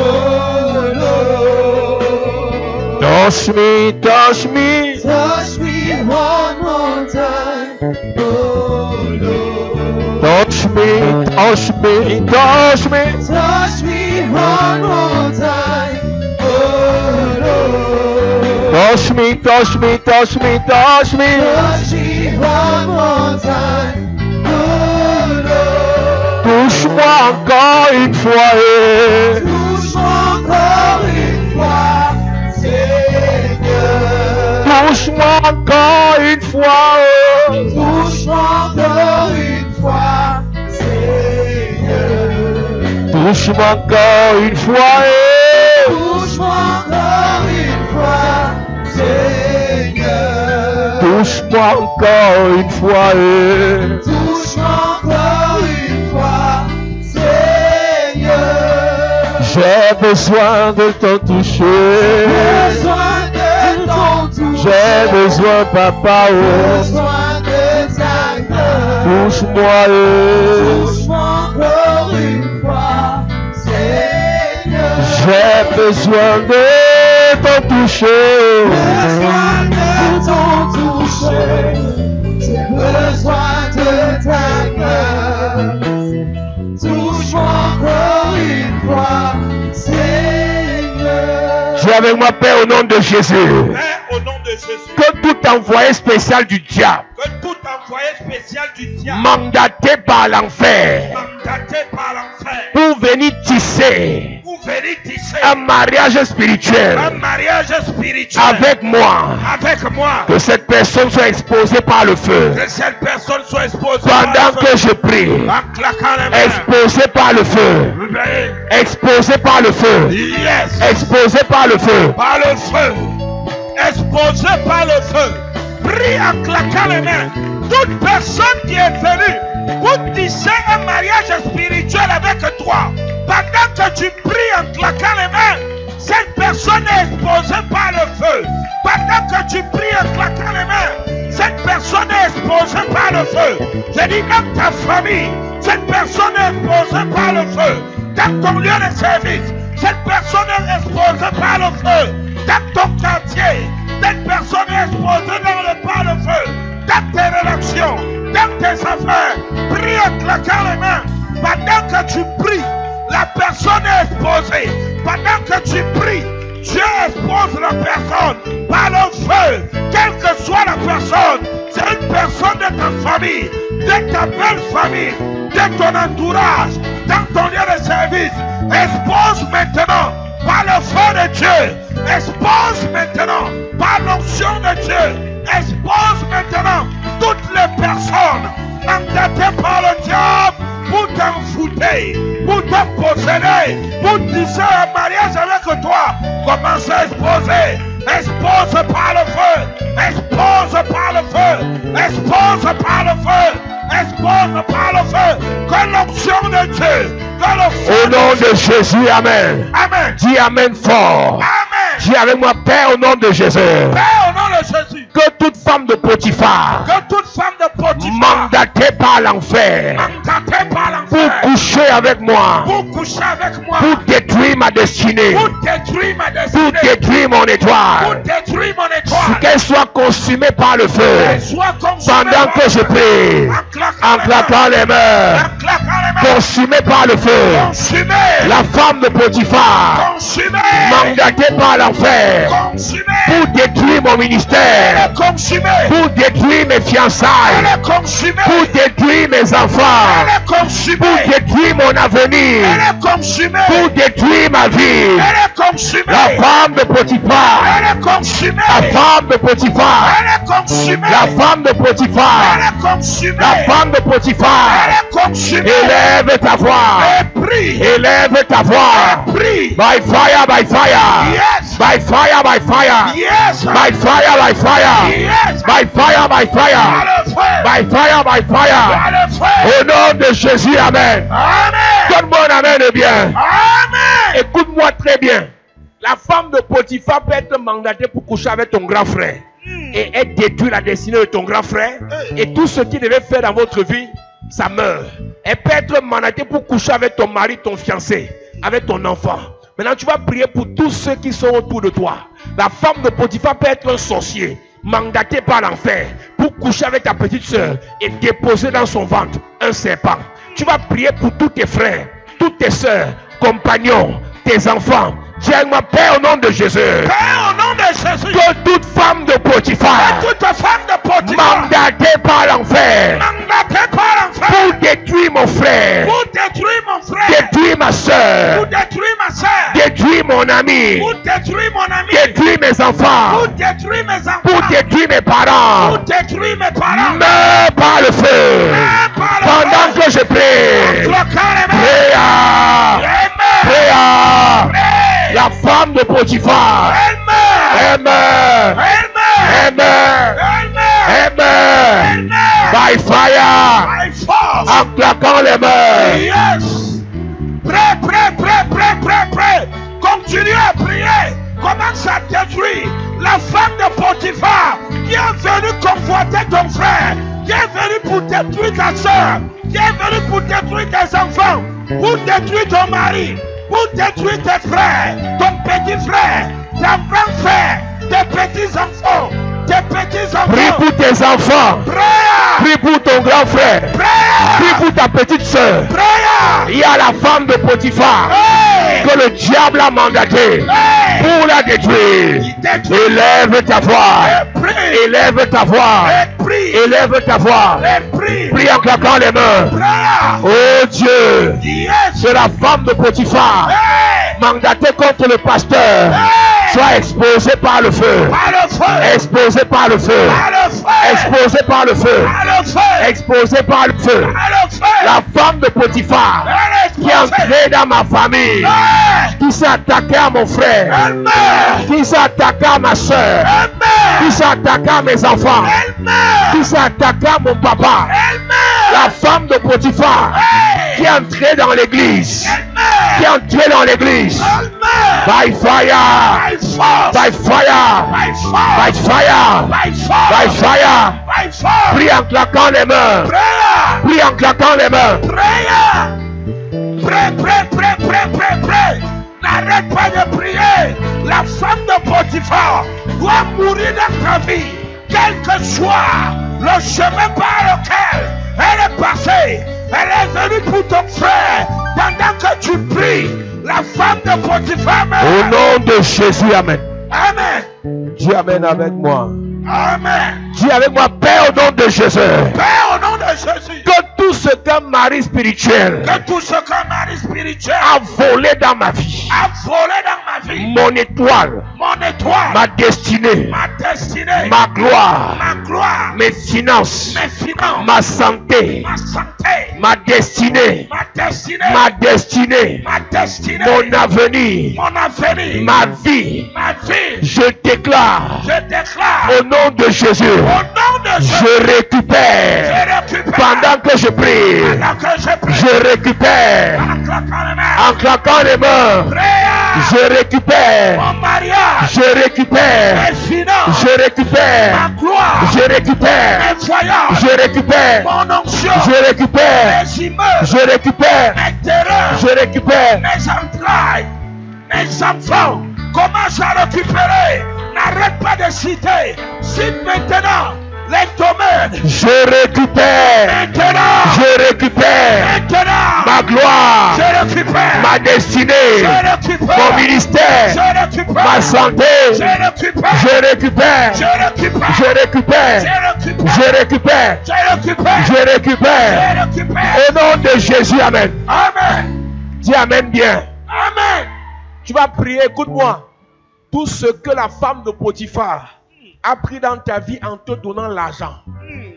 Lord. Touch me, touch me. Touch me one more time. Oh Lord. Touch me, touch me, touch me. Touch me one more time. Oh Lord. Touch me, touch me, touch me, touch me. Touch me one more time. Oh Lord. Touche-moi encore une fois. Touche-moi encore une fois, Seigneur. Touche-moi encore une fois. Touche-moi encore une fois, Seigneur. Touche-moi encore une fois. Touche-moi encore une fois, Seigneur. Touche-moi encore une fois. Touche-moi encore une fois, Seigneur. J'ai besoin de t'en toucher. Besoin de ton toucher. J'ai besoin, papa. Besoin de ta grâce. Touche-moi. Touche-moi encore une fois, Seigneur. J'ai besoin de t'en toucher. Besoin de ton toucher. J'ai besoin de ta grâce. Touche-moi encore une fois, Seigneur. Dis avec moi, Père, au nom de Jésus. Père, au nom de Jésus, Que tout envoyé spécial du diable, que tout envoyé spécial du diable, mandaté par l'enfer, mandaté par l'enfer, pour venir tisser pour venir tisser un mariage spirituel un mariage spirituel avec moi, avec moi, que cette personne soit exposée par le feu. que cette personne soit exposée Pendant par le que feu, je prie, en claquant les mains. exposée par le feu, exposée par le feu, Yes, exposée par le feu. par le feu, exposé par le feu, prie en claquant les mains. Toute personne qui est venue pour tisser un mariage spirituel avec toi, pendant que tu pries en claquant les mains, cette personne est exposée par le feu. Pendant que tu pries en claquant les mains, cette personne est exposée par le feu. Je dis dans ta famille, cette personne est exposée par le feu. Dans ton lieu de service, cette personne est exposée par le feu. Dans ton quartier, cette personne est exposée par le feu. Dans tes relations, dans tes affaires, prie en claquant les mains. Pendant que tu pries, la personne est exposée. Pendant que tu pries, Dieu expose la personne par le feu. Quelle que soit la personne, c'est une personne de ta famille, de ta belle famille, de ton entourage, dans ton lieu de service. Expose maintenant par le feu de Dieu. Expose maintenant par l'onction de Dieu. Expose maintenant toutes les personnes mandatées par le diable pour t'enfouter, pour te posséder, pour tisser un mariage avec toi. Commence à exposer. Expose par le feu. Expose par le feu. Expose par le feu. Expose par le feu. Que l'onction de Dieu, que le feu Au nom de Jésus, amen. Amen. Dis amen fort. Amen. Dis avec moi, Père, au nom de Jésus. Père, au nom de Jésus, Que toute femme de Potiphar que toute femme de Potiphar, mandaté par l'enfer mandaté par pour l'enfer, coucher avec moi, pour coucher avec moi, pour détruire ma destinée, pour détruire ma pour destinée, détruire mon pour étoile, détruire mon étoile, qu'elle soit consumée par le qu'elle feu. soit consumée Pendant par que je le feu. prie, en claquant les mains, En claquant les mains, consumée par le feu, consumée, la femme de Potiphar, consumée, mandatée par l'enfer consumée, pour détruire mon ministère, consumée, pour détruire mes fiançailles, elle est consumée, pour détruire mes enfants, elle est consumée, pour détruire mon avenir, elle est consumée, pour détruire ma vie. elle est consumée, La femme de Potiphar, elle est consumée, la femme de Potiphar, elle est consumée, la femme de elle Potiphar, est consumée, la femme de elle Potiphar, est consumée, élève ta voix, et prie, élève ta voix, prie, by fire, by fire, yes, by fire, by fire, yes, by fire, by fire, yes, by fire, by fire, par le feu, by fire, by fire. par le feu, Au nom de Jésus, amen. amen, Donne-moi un amen bien. amen, Écoute-moi très bien. La femme de Potiphar peut être mandatée pour coucher avec ton grand frère. Et elle détruit la destinée de ton grand frère. Et tout ce qu'il devait faire dans votre vie, ça meurt. Elle peut être mandatée pour coucher avec ton mari, ton fiancé, avec ton enfant. Maintenant, tu vas prier pour tous ceux qui sont autour de toi. La femme de Potiphar peut être un sorcier, mandaté par l'enfer, pour coucher avec ta petite soeur et déposer dans son ventre un serpent. Tu vas prier pour tous tes frères, toutes tes soeurs, compagnons, tes enfants. Dis-moi, Père, au nom de Jésus, Père, au nom de Jésus, que toute femme de Potiphar, toute femme de Potiphar, mandatée par l'enfer, mandatée par l'enfer, pour détruire mon frère, pour détruire mon frère, détruire ma pour soeur, détruire ma soeur, détruire mon ami, pour détruire mon ami, détruire mes enfants, pour détruire mes enfants, pour détruire mes parents, pour détruire mes parents, meurs par le feu. par le Pendant feu, que je prie, claquant les mains, Prière, prière. La femme de Potiphar, elle meurt, elle meurt, elle meurt, elle meurt, elle meurt, elle meurt, elle meurt, by fire, by force, en claquant les mains. yes, prêt, continue à prier, commence à détruire la femme de Potiphar qui est venue convoiter ton frère, qui est venue pour détruire ta soeur, qui est venue pour détruire tes enfants, pour détruire ton mari, pour détruire tes frères, ton petit frère, ton grand frère, tes petits enfants, Prie pour tes enfants, Prayer, prie pour ton grand frère, prayer, prie pour ta petite soeur. prayer. Il y a la femme de Potiphar Hey, que le diable a mandaté hey. pour la détruire. Élève ta voix, Et prie, élève ta voix, et prie, élève ta voix. et prie. Prie en claquant les mains. Prayer. Oh Dieu, Yes. c'est la femme de Potiphar Hey, mandatée contre le pasteur. hey. Soit exposée par le feu, Par le feu, exposée par le feu, par le feu, exposée par le feu, par le feu, exposée par le feu. par le feu. La femme de Potiphar Elle est qui est entrée dans ma famille, Hey, qui s'est attaquée à mon frère, elle meurt, qui s'est attaquée à ma soeur, elle meurt, qui s'est attaquée à mes enfants, elle meurt, qui s'est attaquée à mon papa. elle meurt. La femme de Potiphar Hey, qui est entrée dans l'église, elle meurt, qui est entrée dans l'église. elle meurt. By fire, By force, by fire, by by force, fire, by by force, fire. by force. Prie en claquant les mains, Prayer, prie en claquant les mains. prayer. Prie. N'arrête pas de prier. La femme de Potiphar doit mourir dans ta vie. Quel que soit le chemin par lequel elle est passée, elle est venue pour ton frère. Pendant que tu pries, la femme de Potiphar meurt. Au nom de Jésus, amen. Amen. Dis amen avec moi. Amen. Dis avec moi, Père, au nom de Jésus. Père, au nom de Jésus, Que tout ce qu'un mari spirituel que tout ce qu'un mari spirituel a volé dans ma vie, a volé dans ma vie, mon étoile, mon étoile, ma destinée, ma destinée, ma gloire, ma gloire, mes finances, mes finances, ma santé, ma santé, ma destinée, ma destinée, ma destinée, ma destinée, mon avenir, mon avenir, ma vie. ma vie. Je déclare Je déclare au nom de Jésus, au nom de Jésus, je récupère. je récupère. Pendant que je prie, Pendant que je prie, je récupère en claquant les mains, en claquant les mains. Prayer, Je récupère. Mon mariage. Je récupère. Mes finances. Je récupère. Ma gloire. Je récupère. Mes voyages. Je récupère. Mon onction. Je récupère. Mes immeubles. Je récupère. Mes terrains. Je récupère. Mes entrailles. Mes enfants. Commence à récupérer. N'arrête pas de citer. Cite maintenant les domaines. Je récupère. Maintenant. Je récupère. Maintenant. Ma gloire. Je récupère. Ma destinée. Je récupère. Mon ministère. Je récupère. Ma santé. Je récupère. Je récupère. Je récupère. Je récupère. Je récupère. Je récupère. Je récupère. Je récupère. Je récupère. Au nom de Jésus, amen. Amen. Dis amen bien. Amen. Tu vas prier, écoute-moi. Tout ce que la femme de Potiphar a pris dans ta vie en te donnant l'argent,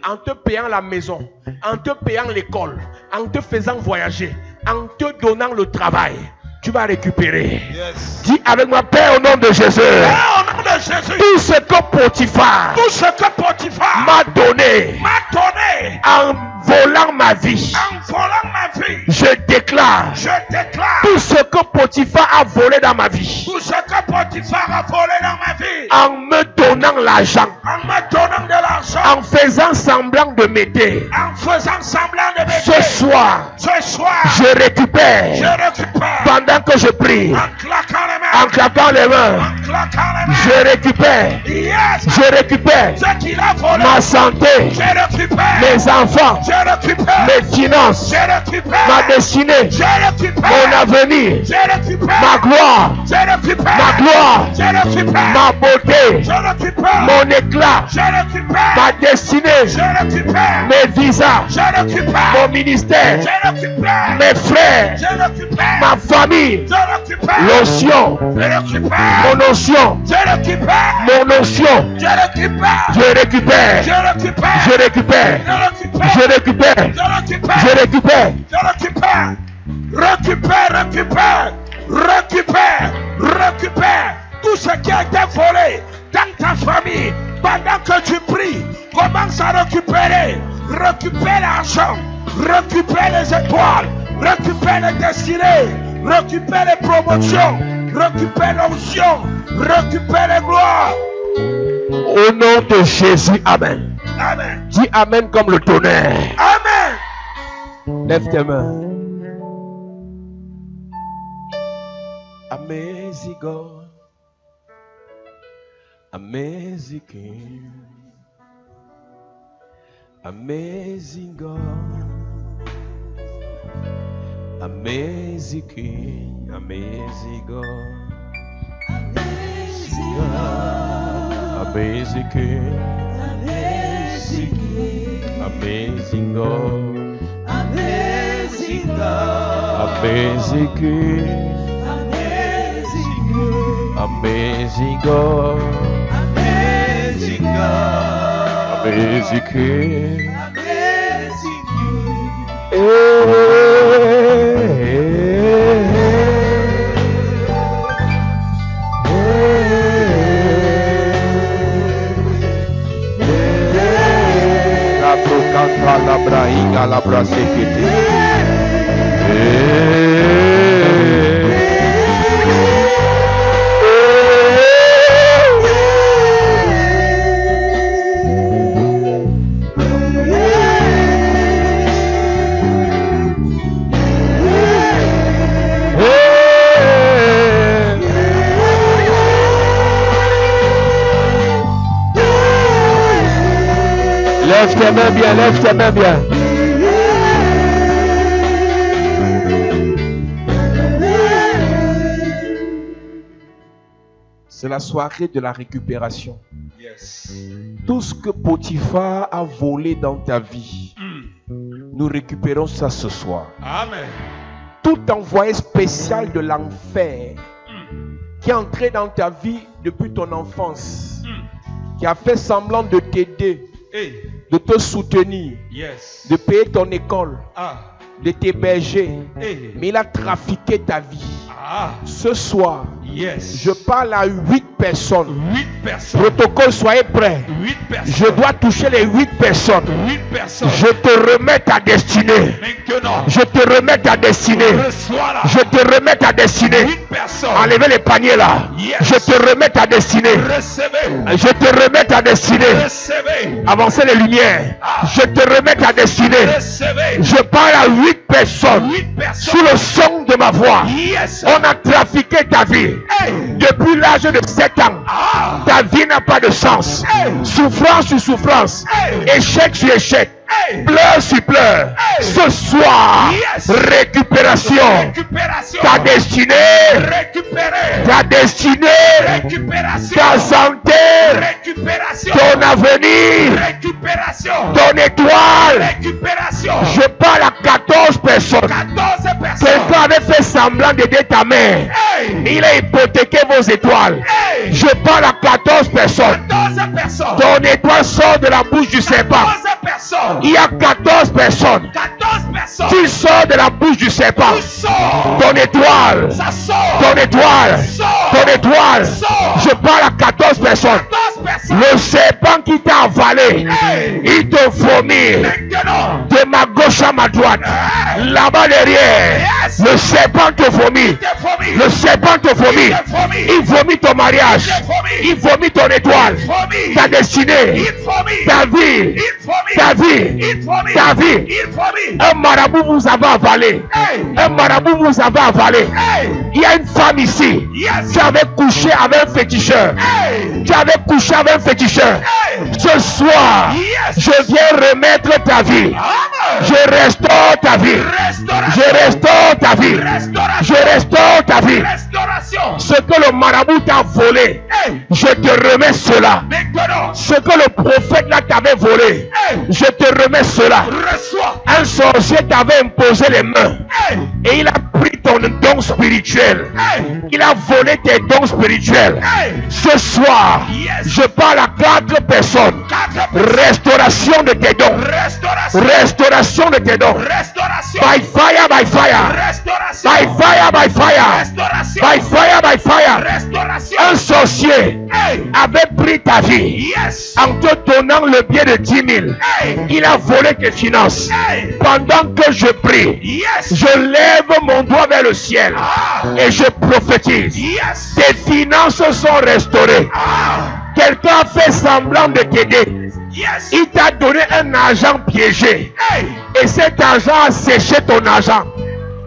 en te payant la maison, en te payant l'école, en te faisant voyager, en te donnant le travail, tu vas récupérer. Yes. Dis avec moi, Père, au nom de Jésus. Père, au nom de Jésus. Tout ce que Potiphar Tout ce que Potiphar m'a donné m'a donné en volant ma vie, en volant ma vie, je déclare. je déclare. Tout ce que Potiphar a volé dans ma vie, Tout ce que Potiphar a volé dans ma vie, en me donnant l'argent, en me donnant de l'argent, en faisant semblant de m'aider, en faisant semblant de m'aider, ce soir, je récupère. je récupère. Pendant que je prie, En claquant les mains, en claquant les mains, en claquant les mains, je récupère. yes, Je récupère ce qu'il a volé, ma santé, je récupère. mes enfants, Je récupère. mes finances, Je récupère. ma destinée, Je récupère. mon avenir, Je récupère. ma gloire, Je récupère. ma gloire, Je récupère. ma beauté, Je récupère. mon éclat, Je récupère. ma destinée, Je récupère. mes visas, Je récupère. mon ministère, Je récupère. mes frères, Je récupère. ma famille, Je récupère. l'onction, Je récupère. mon onction, Je récupère. mon onction, Je récupère. je récupère, Je récupère. je récupère, Je récupère. je récupère, Je récupère. je récupère. Je récupère. Récupère, récupère. Récupère. Récupère. Tout ce qui a été volé dans ta famille pendant que tu pries, commence à récupérer. Récupère l'argent. Récupère les étoiles. Récupère les destinées. Récupère les promotions. Récupère l'onction. Récupère les gloires. Au nom de Jésus, amen. Amen. Dis amen comme le tonnerre. Amen. Lève tes mains. Amazing God, amazing King, amazing God, amazing King, amazing God, amazing God, amazing King, amazing God, amazing God, amazing King. Amazing God, amazing God, amazing King, amazing La procanta la brainga la brasequete. Lève tes mains bien, lève tes mains bien. C'est la soirée de la récupération. Yes. Tout ce que Potiphar a volé dans ta vie, nous récupérons ça ce soir. Amen. Tout envoyé spécial de l'enfer qui est entré dans ta vie depuis ton enfance, qui a fait semblant de t'aider, Hey. de te soutenir, Yes. de payer ton école, Ah. de t'héberger, Hey. mais il a trafiqué ta vie. Ce soir, Yes. je parle à 8 personnes. 8 personnes. Protocole, soyez prêts. 8 personnes. Je dois toucher les 8 personnes. 8 personnes. Je te remets ta destinée. Maintenant. Je te remets ta destinée. Reçois là. Je te remets ta destinée. 8 personnes. Enlevez les paniers là. Yes. Je te remets ta destinée. Recevez. Je te remets ta destinée. Recevez. Avancez les lumières. Je te remets ta destinée. Recevez. Je parle à 8 personnes. 8 personnes. Sous le son de ma voix. Yes. On a trafiqué ta vie. Hey. Depuis l'âge de 7 ans. Ta vie n'a pas de sens. Hey. Souffrance sur souffrance. Hey. Échec sur échec. Hey. Pleurs sur pleurs. Hey. Ce soir, Yes. récupération. Récupération. Ta destinée. Récupérer. Ta destinée. Récupération. Ta santé. Récupération. Ton avenir. Récupération. Ton étoile. Récupération. Je parle à 14 personnes. 14 personnes. Quelqu'un avait fait semblant d'aider ta mère. Hey. Il a hypothéqué vos étoiles. Hey. Je parle à 14 personnes. 14 personnes. Ton étoile sort de la bouche du serpent. 14 personnes. Il y a 14 personnes. 14 personnes. Tu sors de la bouche du serpent. Tu sors. Ton étoile. Ça sort. Ton étoile. Sors. Ton étoile. Sors. Je parle à 14 personnes. 14 personnes. Le serpent qui t'a avalé, Hey. il te vomit Maintenant. de ma gauche à ma droite. Hey. Là-bas derrière, Yes. le serpent te vomit. T'es vomi. Le serpent te vomit. Il te vomit. Il vomit ton mariage. Il te vomit. Il vomit ton étoile. Vomi. Ta destinée. Il vomit. Ta vie. Il vomit. Ta vie. Il vomit. Ta vie. Il vomit. Un marabout vous avait avalé. Hey. Un marabout vous avait avalé. Hey. Il y a une femme ici. Yes. Tu avais couché avec un féticheur. Hey. Tu avais couché avec un féticheur. Hey. Ce soir, Yes. je viens remettre ta vie. Amen. Je restaure ta vie. Restauration. Je restaure ta vie. Restauration. Je restaure ta vie. Restauration. Ce que le marabout t'a volé, Hey. je te remets cela. Maintenant. Ce que le prophète là t'avait volé, Hey. je te remets cela. Reçois. Un sorcier t'avait imposé les mains Hey. et il a pris ton don spirituel. Hey. Il a volé tes dons spirituels. Hey. Ce soir, Yes. je parle à 4 personnes. 4 personnes. Restauration de tes dons. Restauration. Restauration de tes dons. Restauration. By fire, by fire. Restauration. By fire, by fire. Restauration. By fire, by fire. Restauration. Un sorcier Hey. avait pris ta vie Yes. en te donnant le billet de 10 000. Hey. Il a volé tes finances. Hey. Pendant que je prie, Yes. je lève mon doigt vers le ciel Ah. et je prophétise. Yes. Tes finances sont restaurées. Ah. Quelqu'un a fait semblant de t'aider. Yes. Il t'a donné un argent piégé. Hey. Et cet argent a séché ton argent.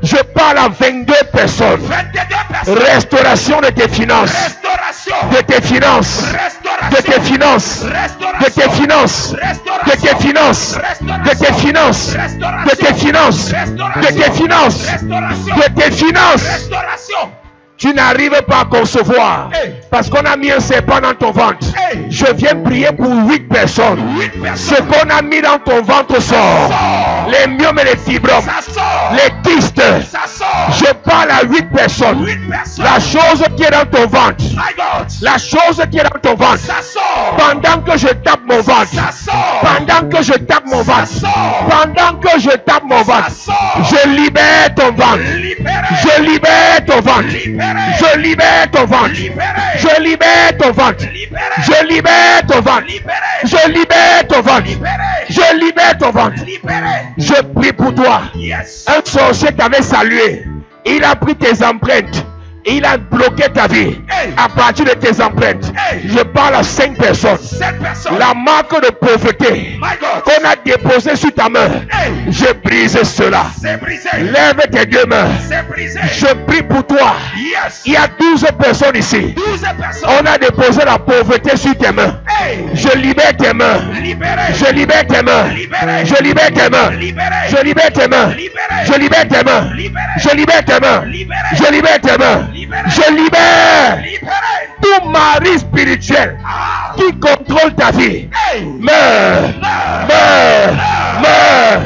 Je parle à 22 personnes. 22 personnes. Restauration de tes finances. Restauration. De tes finances. Restauration. De tes finances. Restauration. De tes finances. Restauration. De tes finances. Restauration. De tes finances. Restauration. De tes finances. Restauration. De tes finances. Restauration. De tes finances. Restauration. Tu n'arrives pas à concevoir. Hey. Parce qu'on a mis un serpent dans ton ventre. Hey. Je viens prier pour 8 personnes. 8 Ce personnes. qu'on a mis dans ton ventre sort. Sort. Les myomes et les fibromes. Ça sort. Les kystes. Ça sort. Je parle à 8 personnes. 8 personnes. La chose qui est dans ton ventre. My God. La chose qui est dans ton ventre. Ça sort. Pendant que je tape mon ventre. Ça sort. Pendant que je tape mon Ça ventre. sort. Pendant que je tape mon Ça ventre. sort. Je libère ton ventre. Libéré. Je libère ton ventre. Libéré. Je libère ton ventre. Libéré. Je libère ton ventre. Libéré. Je libère ton ventre. Libéré. Je libère ton ventre. Libéré. Je libère ton ventre. Libéré. Je prie pour toi. Yes. Un sorcier t'avait salué. Il a pris tes empreintes. Il a bloqué ta vie. Hey. À partir de tes empreintes. Hey. Je parle à 5 personnes. 7 personnes. La marque de pauvreté My God. qu'on a déposée sur ta main. Hey. Je brise cela. C'est brisé. Lève tes 2 mains. C'est brisé. Je prie pour toi. Yes. Il y a 12 personnes ici. 12 personnes. On a déposé la pauvreté sur tes mains. Hey. Je libère tes mains. Libéré. Je libère tes mains. Libéré. Je libère tes mains. Libéré. Je libère tes mains. Libéré. Je libère tes mains. Libéré. Je libère tes mains. Libéré. Je libère tes mains. Libéré. Je libère Libéré. tout mari spirituel Ah. qui contrôle ta vie. Hey. Meurs. Meurs. Meurs.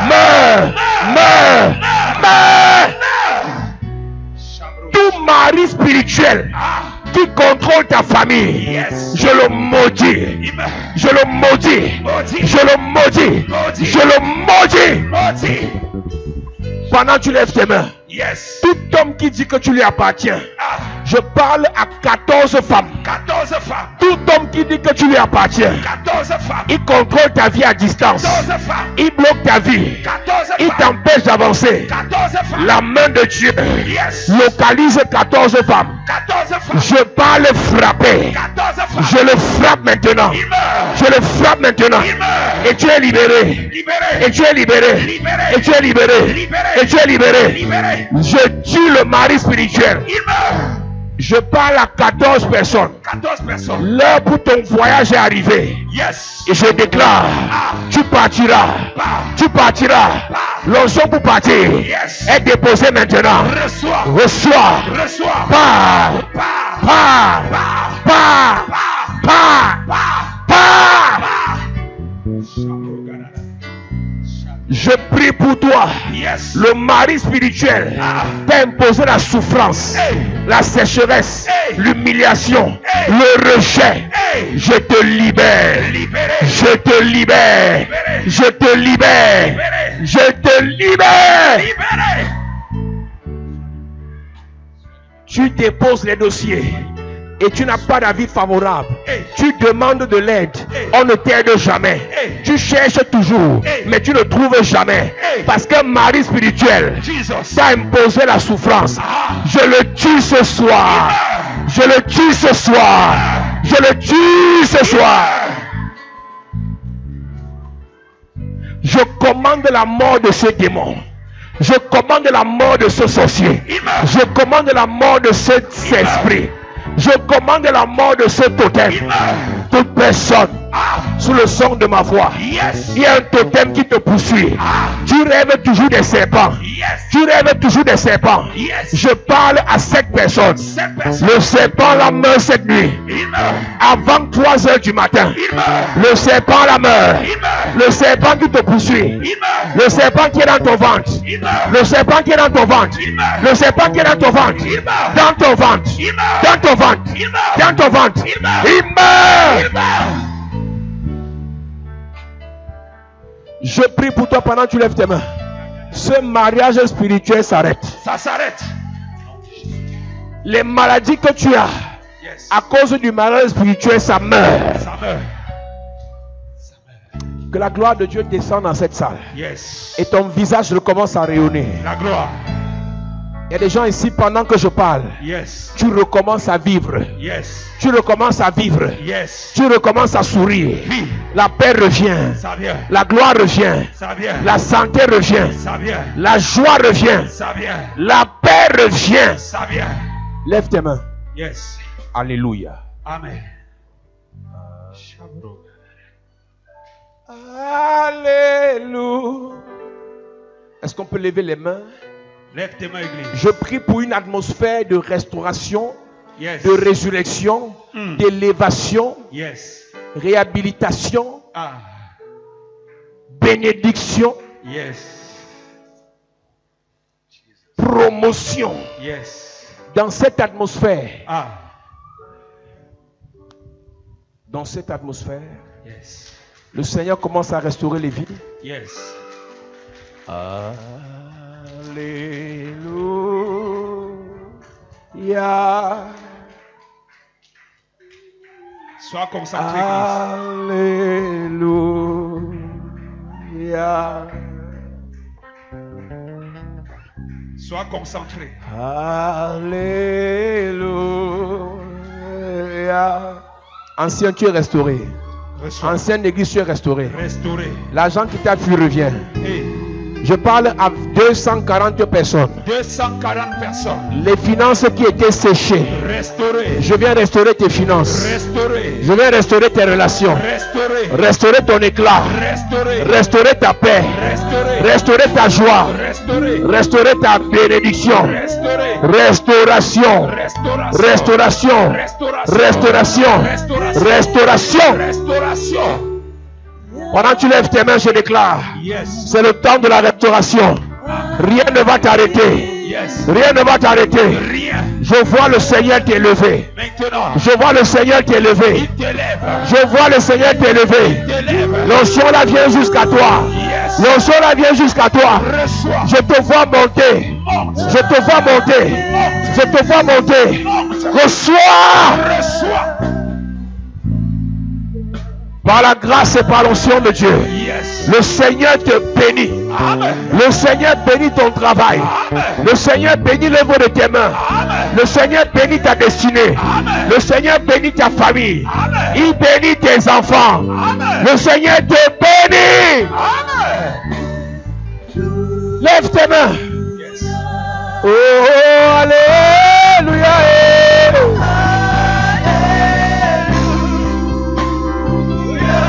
Meurs. Meurs. Meurs. Tout mari spirituel Ah. qui contrôle ta famille. Yes. Je le maudis. Il meurt. Je le maudis. Maudit. Je le maudis. Maudit. Je le maudis. Maudit. Pendant que tu lèves tes mains, Yes. Tout homme qui dit que tu lui appartiens. Je parle à 14 femmes. 14 femmes. Tout homme qui dit que tu lui appartiens. 14 femmes. Il contrôle ta vie à distance. 14 femmes. Il bloque ta vie. 14 Il femmes. t'empêche d'avancer. 14 femmes. La main de Dieu Yes. localise 14 femmes. 14 femmes. Je parle frapper. 14 femmes. Je le frappe maintenant. Il meurt. Je le frappe maintenant. Il meurt. Et tu es libéré. Libéré. Et tu es libéré. Libéré. Et tu es libéré. Libéré. Et tu es libéré. Libéré. Je tue le mari spirituel. Il meurt. Je parle à 14 personnes. 14 personnes. L'heure pour ton voyage est arrivée. Yes. Et je déclare, tu partiras. Tu partiras. L'onction pour partir Yes. est déposée maintenant. Reçois. Reçois. Reçois. Pars. Pars. Pars. Pars. Pars. Pars. Pars. Je prie pour toi. Yes. Le mari spirituel t'a imposé la souffrance, la sécheresse, l'humiliation, le rejet. Je te libère. Libéré. Je te libère. Je te libère. Je te libère. Libéré. Tu déposes les dossiers et tu n'as pas d'avis favorable. Tu demandes de l'aide. On ne t'aide jamais. Tu cherches toujours, mais tu ne trouves jamais. Parce qu'un mari spirituel Jesus. t'a imposé la souffrance. Je le tue ce soir. Je le tue ce soir. Je le tue ce soir. Je commande la mort de ce démon. Je commande la mort de ce sorcier. Je commande la mort de cet esprit. Je commande la mort de ce totem. Toute personne sous le son de ma voix, Yes. il y a un totem qui te poursuit. Tu rêves toujours des serpents. Yes. Tu rêves toujours des serpents. Yes. Je parle à cette personne. Cette personne. Le serpent la meurt cette nuit. Il meurt. Avant 3 heures du matin. Il meurt. Le serpent la meurt. Il meurt. Le serpent qui te poursuit. Il meurt. Le serpent qui est dans ton ventre. Il meurt. Le serpent qui est dans ton ventre. Il meurt. Le serpent qui est dans ton ventre. Il meurt. Dans ton ventre. Il meurt. Dans ton ventre. Il meurt. Dans ton ventre. Il meurt. Il meurt. Il meurt. Je prie pour toi pendant que tu lèves tes mains. Ce mariage spirituel s'arrête. Ça s'arrête. Les maladies que tu as Yes. à cause du mariage spirituel, ça meurt. Ça meurt. Que la gloire de Dieu descende dans cette salle. Yes. Et ton visage recommence à rayonner. La gloire. Il y a des gens ici, pendant que je parle, Yes. tu recommences à vivre. Yes. Tu recommences à vivre. Yes. Tu recommences à sourire. Vie. La paix revient. Ça vient. La gloire revient. Ça vient. La santé revient. Ça vient. La joie revient. Ça vient. La paix revient. Ça vient. Lève tes mains. Yes. Alléluia. Amen. Alléluia. Est-ce qu'on peut lever les mains? Lève tes mains, église. Je prie pour une atmosphère de restauration, Yes. de résurrection, d'élévation, Yes. réhabilitation, Ah. bénédiction, Yes. promotion. Yes. Dans cette atmosphère, Ah. dans cette atmosphère, Yes. le Seigneur commence à restaurer les vies. Yes. Alléluia. Sois concentré, Alléluia. église. Sois concentré. Alléluia. Ancien, tu es restauré. Reçois. Ancienne église, tu es restauré. Restauré. L'argent qui t'a fui revient. Et Je parle à 240 personnes. 240 personnes. Les finances qui étaient séchées. Restauré. Je viens restaurer tes finances. Restauré. Je viens restaurer tes relations. Restauré. Restaurer ton éclat. Restauré. Restaurer ta paix. Restauré. Restaurer ta joie. Restauré. Restaurer ta bénédiction. Restauré. Restauration. Restauration. Restauration. Restauration. Restauration. Restauration. Restauration. Pendant que tu lèves tes mains, je déclare. Yes. C'est le temps de la restauration. Rien ne va t'arrêter. Rien ne va t'arrêter. Rien. Je vois le Seigneur t'élever. Maintenant, Je vois le Seigneur t'élever. il t'élève. Je vois le Seigneur t'élever. Il t'élève. L'onction là vient jusqu'à toi. Yes. L'onction là vient jusqu'à toi. Reçois. Je te vois monter. Monte. Je te vois monter. Je te vois monter. Monte. Reçois. Reçois. Par la grâce et par l'onction de Dieu. Yes. Le Seigneur te bénit. Amen. Le Seigneur bénit ton travail. Amen. Le Seigneur bénit l'œuvre de tes mains. Amen. Le Seigneur bénit ta destinée. Amen. Le Seigneur bénit ta famille. Amen. Il bénit tes enfants. Amen. Le Seigneur te bénit. Amen. Lève tes mains. Yes. Oh, alléluia.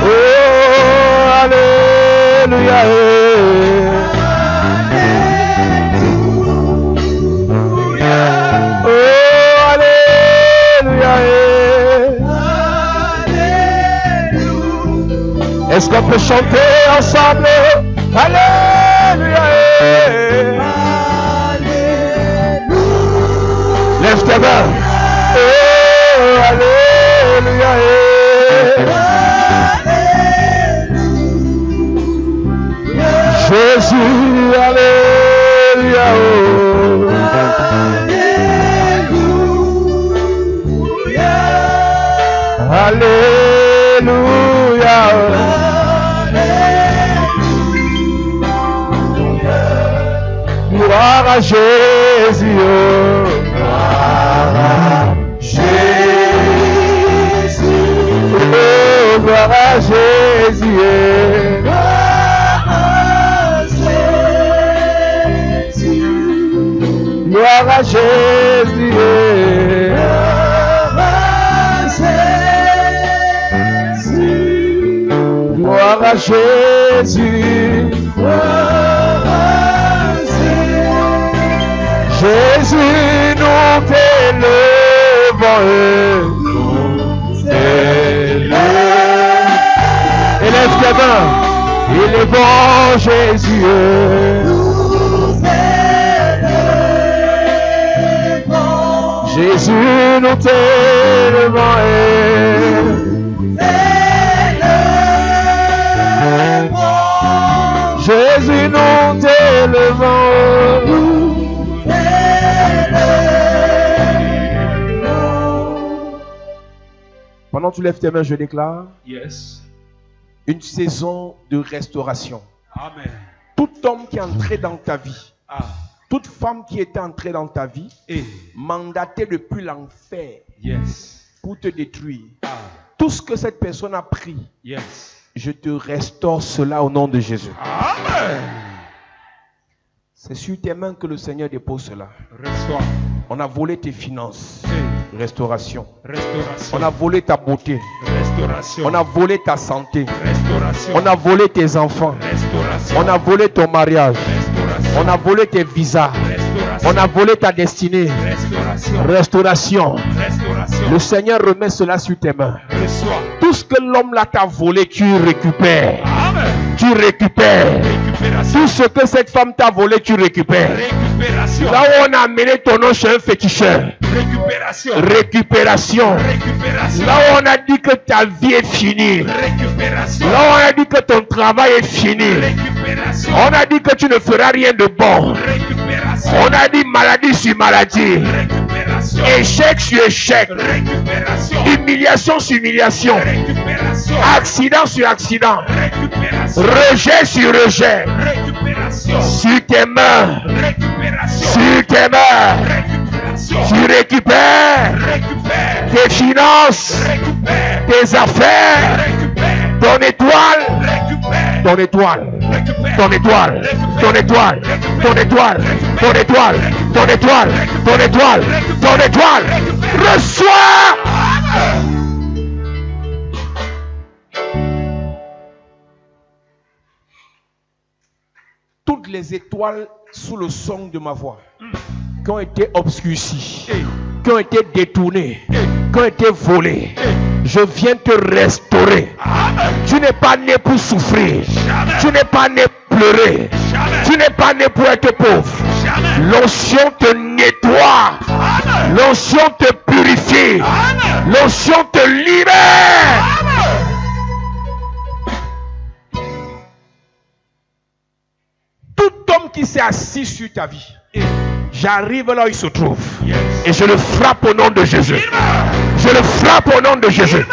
Oh, alléluia. Oh, alléluia. Est-ce qu'on peut chanter ensemble? Alléluia. Lève tes mains. Oh, alléluia. Jésus, alléluia. Alléluia. Gloire à Jésus. Gloire à Jésus. Oh, gloire à Jésus. Gloire à Jésus. Gloire à Jésus. Jésus, nous t'élevons. Élève tes mains. Élevons Jésus. Jésus, nous t'élevons. Jésus, nous t'élevons. Pendant que tu lèves tes mains, je déclare Yes. une saison de restauration. Amen. Tout homme qui est entré dans ta vie, Ah. toute femme qui est entrée dans ta vie, Et. mandatée depuis l'enfer Yes. pour te détruire. Ah. Tout ce que cette personne a pris, Yes. je te restaure cela au nom de Jésus. Amen. C'est sur tes mains que le Seigneur dépose cela. Reçois. On a volé tes finances. Et. Restauration. Restauration. On a volé ta beauté. Restauration. On a volé ta santé. Restauration. On a volé tes enfants. Restauration. On a volé ton mariage. Restauration. On a volé tes visas. Restauration. On a volé ta destinée. Restauration. Restauration. Restauration. Le Seigneur remet cela sur tes mains. Reçois. Tout ce que l'homme là t'a volé, tu récupères. Amen. Tu récupères. Récupération. Tout ce que cette femme t'a volé, tu récupères. Récupération. Là où on a amené ton nom chez un féticheur. Récupération. Récupération. Récupération. Là où on a dit que ta vie est finie. Récupération. Là où on a dit que ton travail est fini. Récupération. On a dit que tu ne feras rien de bon. Récupération. On a dit maladie sur maladie. Récupération. Échec sur échec. Récupération. Humiliation sur humiliation. Récupération. Accident sur accident. Récupération. Rejet sur rejet. Récupération. Sur tes mains. Récupération. Sur tes mains. Récupération. Tu récupères Récupère. tes finances. Récupère. Tes affaires. Récupère. Ton étoile. Récupère. Ton étoile. Récupère. Ton étoile. Ton étoile. Ton étoile. Ton étoile. Ton étoile. Ton étoile. Ton étoile. Reçois. Toutes les étoiles sous le son de ma voix qui ont été obscurcies, qui ont été détournées, qui ont été volées, je viens te restaurer. Tu n'es pas né pour souffrir. Tu n'es pas né pour pleurer. Jamais. Tu n'es pas né pour être pauvre. Jamais. L'onction te nettoie. Amen. L'onction te purifie. Amen. L'onction te libère. Amen. Tout homme qui s'est assis sur ta vie, j'arrive là où il se trouve. Yes. Et je le frappe au nom de Jésus. Il meurt. Je le frappe au nom de Jésus.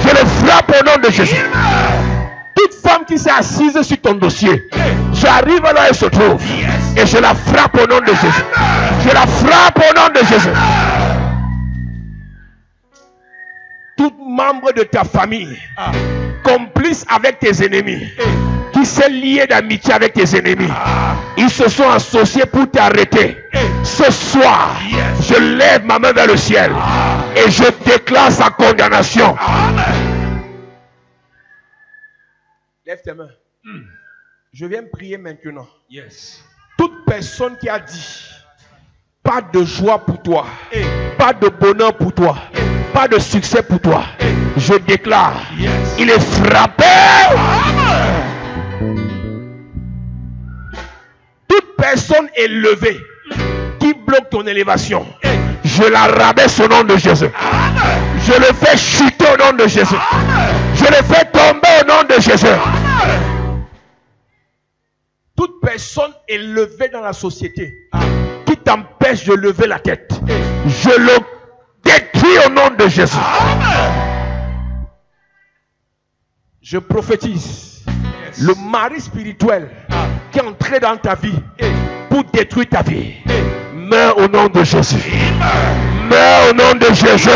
Je le frappe au nom de Jésus. Il meurt. Toute femme qui s'est assise sur ton dossier, j'arrive là où elle se trouve. Yes. Et je la frappe au nom de Jésus. Je la frappe au nom de Jésus. Tout membre de ta famille, Ah. complice avec tes ennemis, qui s'est lié d'amitié avec tes ennemis, Ah. ils se sont associés pour t'arrêter. Ce soir, Yes. je lève ma main vers le ciel et je déclare sa condamnation. Amen. Lève tes mains. Je viens prier maintenant. Yes. Toute personne qui a dit pas de joie pour toi, Hey. pas de bonheur pour toi, pas de succès pour toi, je déclare, Yes. il est frappé. Amen. Toute personne élevée qui bloque ton élévation, Hey. je la rabaisse au nom de Jésus. Amen. Je le fais chuter au nom de Jésus. Amen. Je le fais tomber au nom de Jésus. Amen. Toute personne élevée dans la société qui t'empêche de lever la tête, je le détruis au nom de Jésus. Amen. Je prophétise Yes. le mari spirituel qui est entré dans ta vie pour détruire ta vie. Meurs au nom de Jésus. Il meurt. Meurs au nom de Jésus.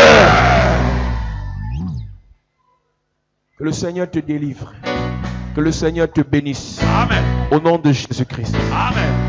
Que le Seigneur te délivre. Que le Seigneur te bénisse. Amen. Au nom de Jésus-Christ. Amen.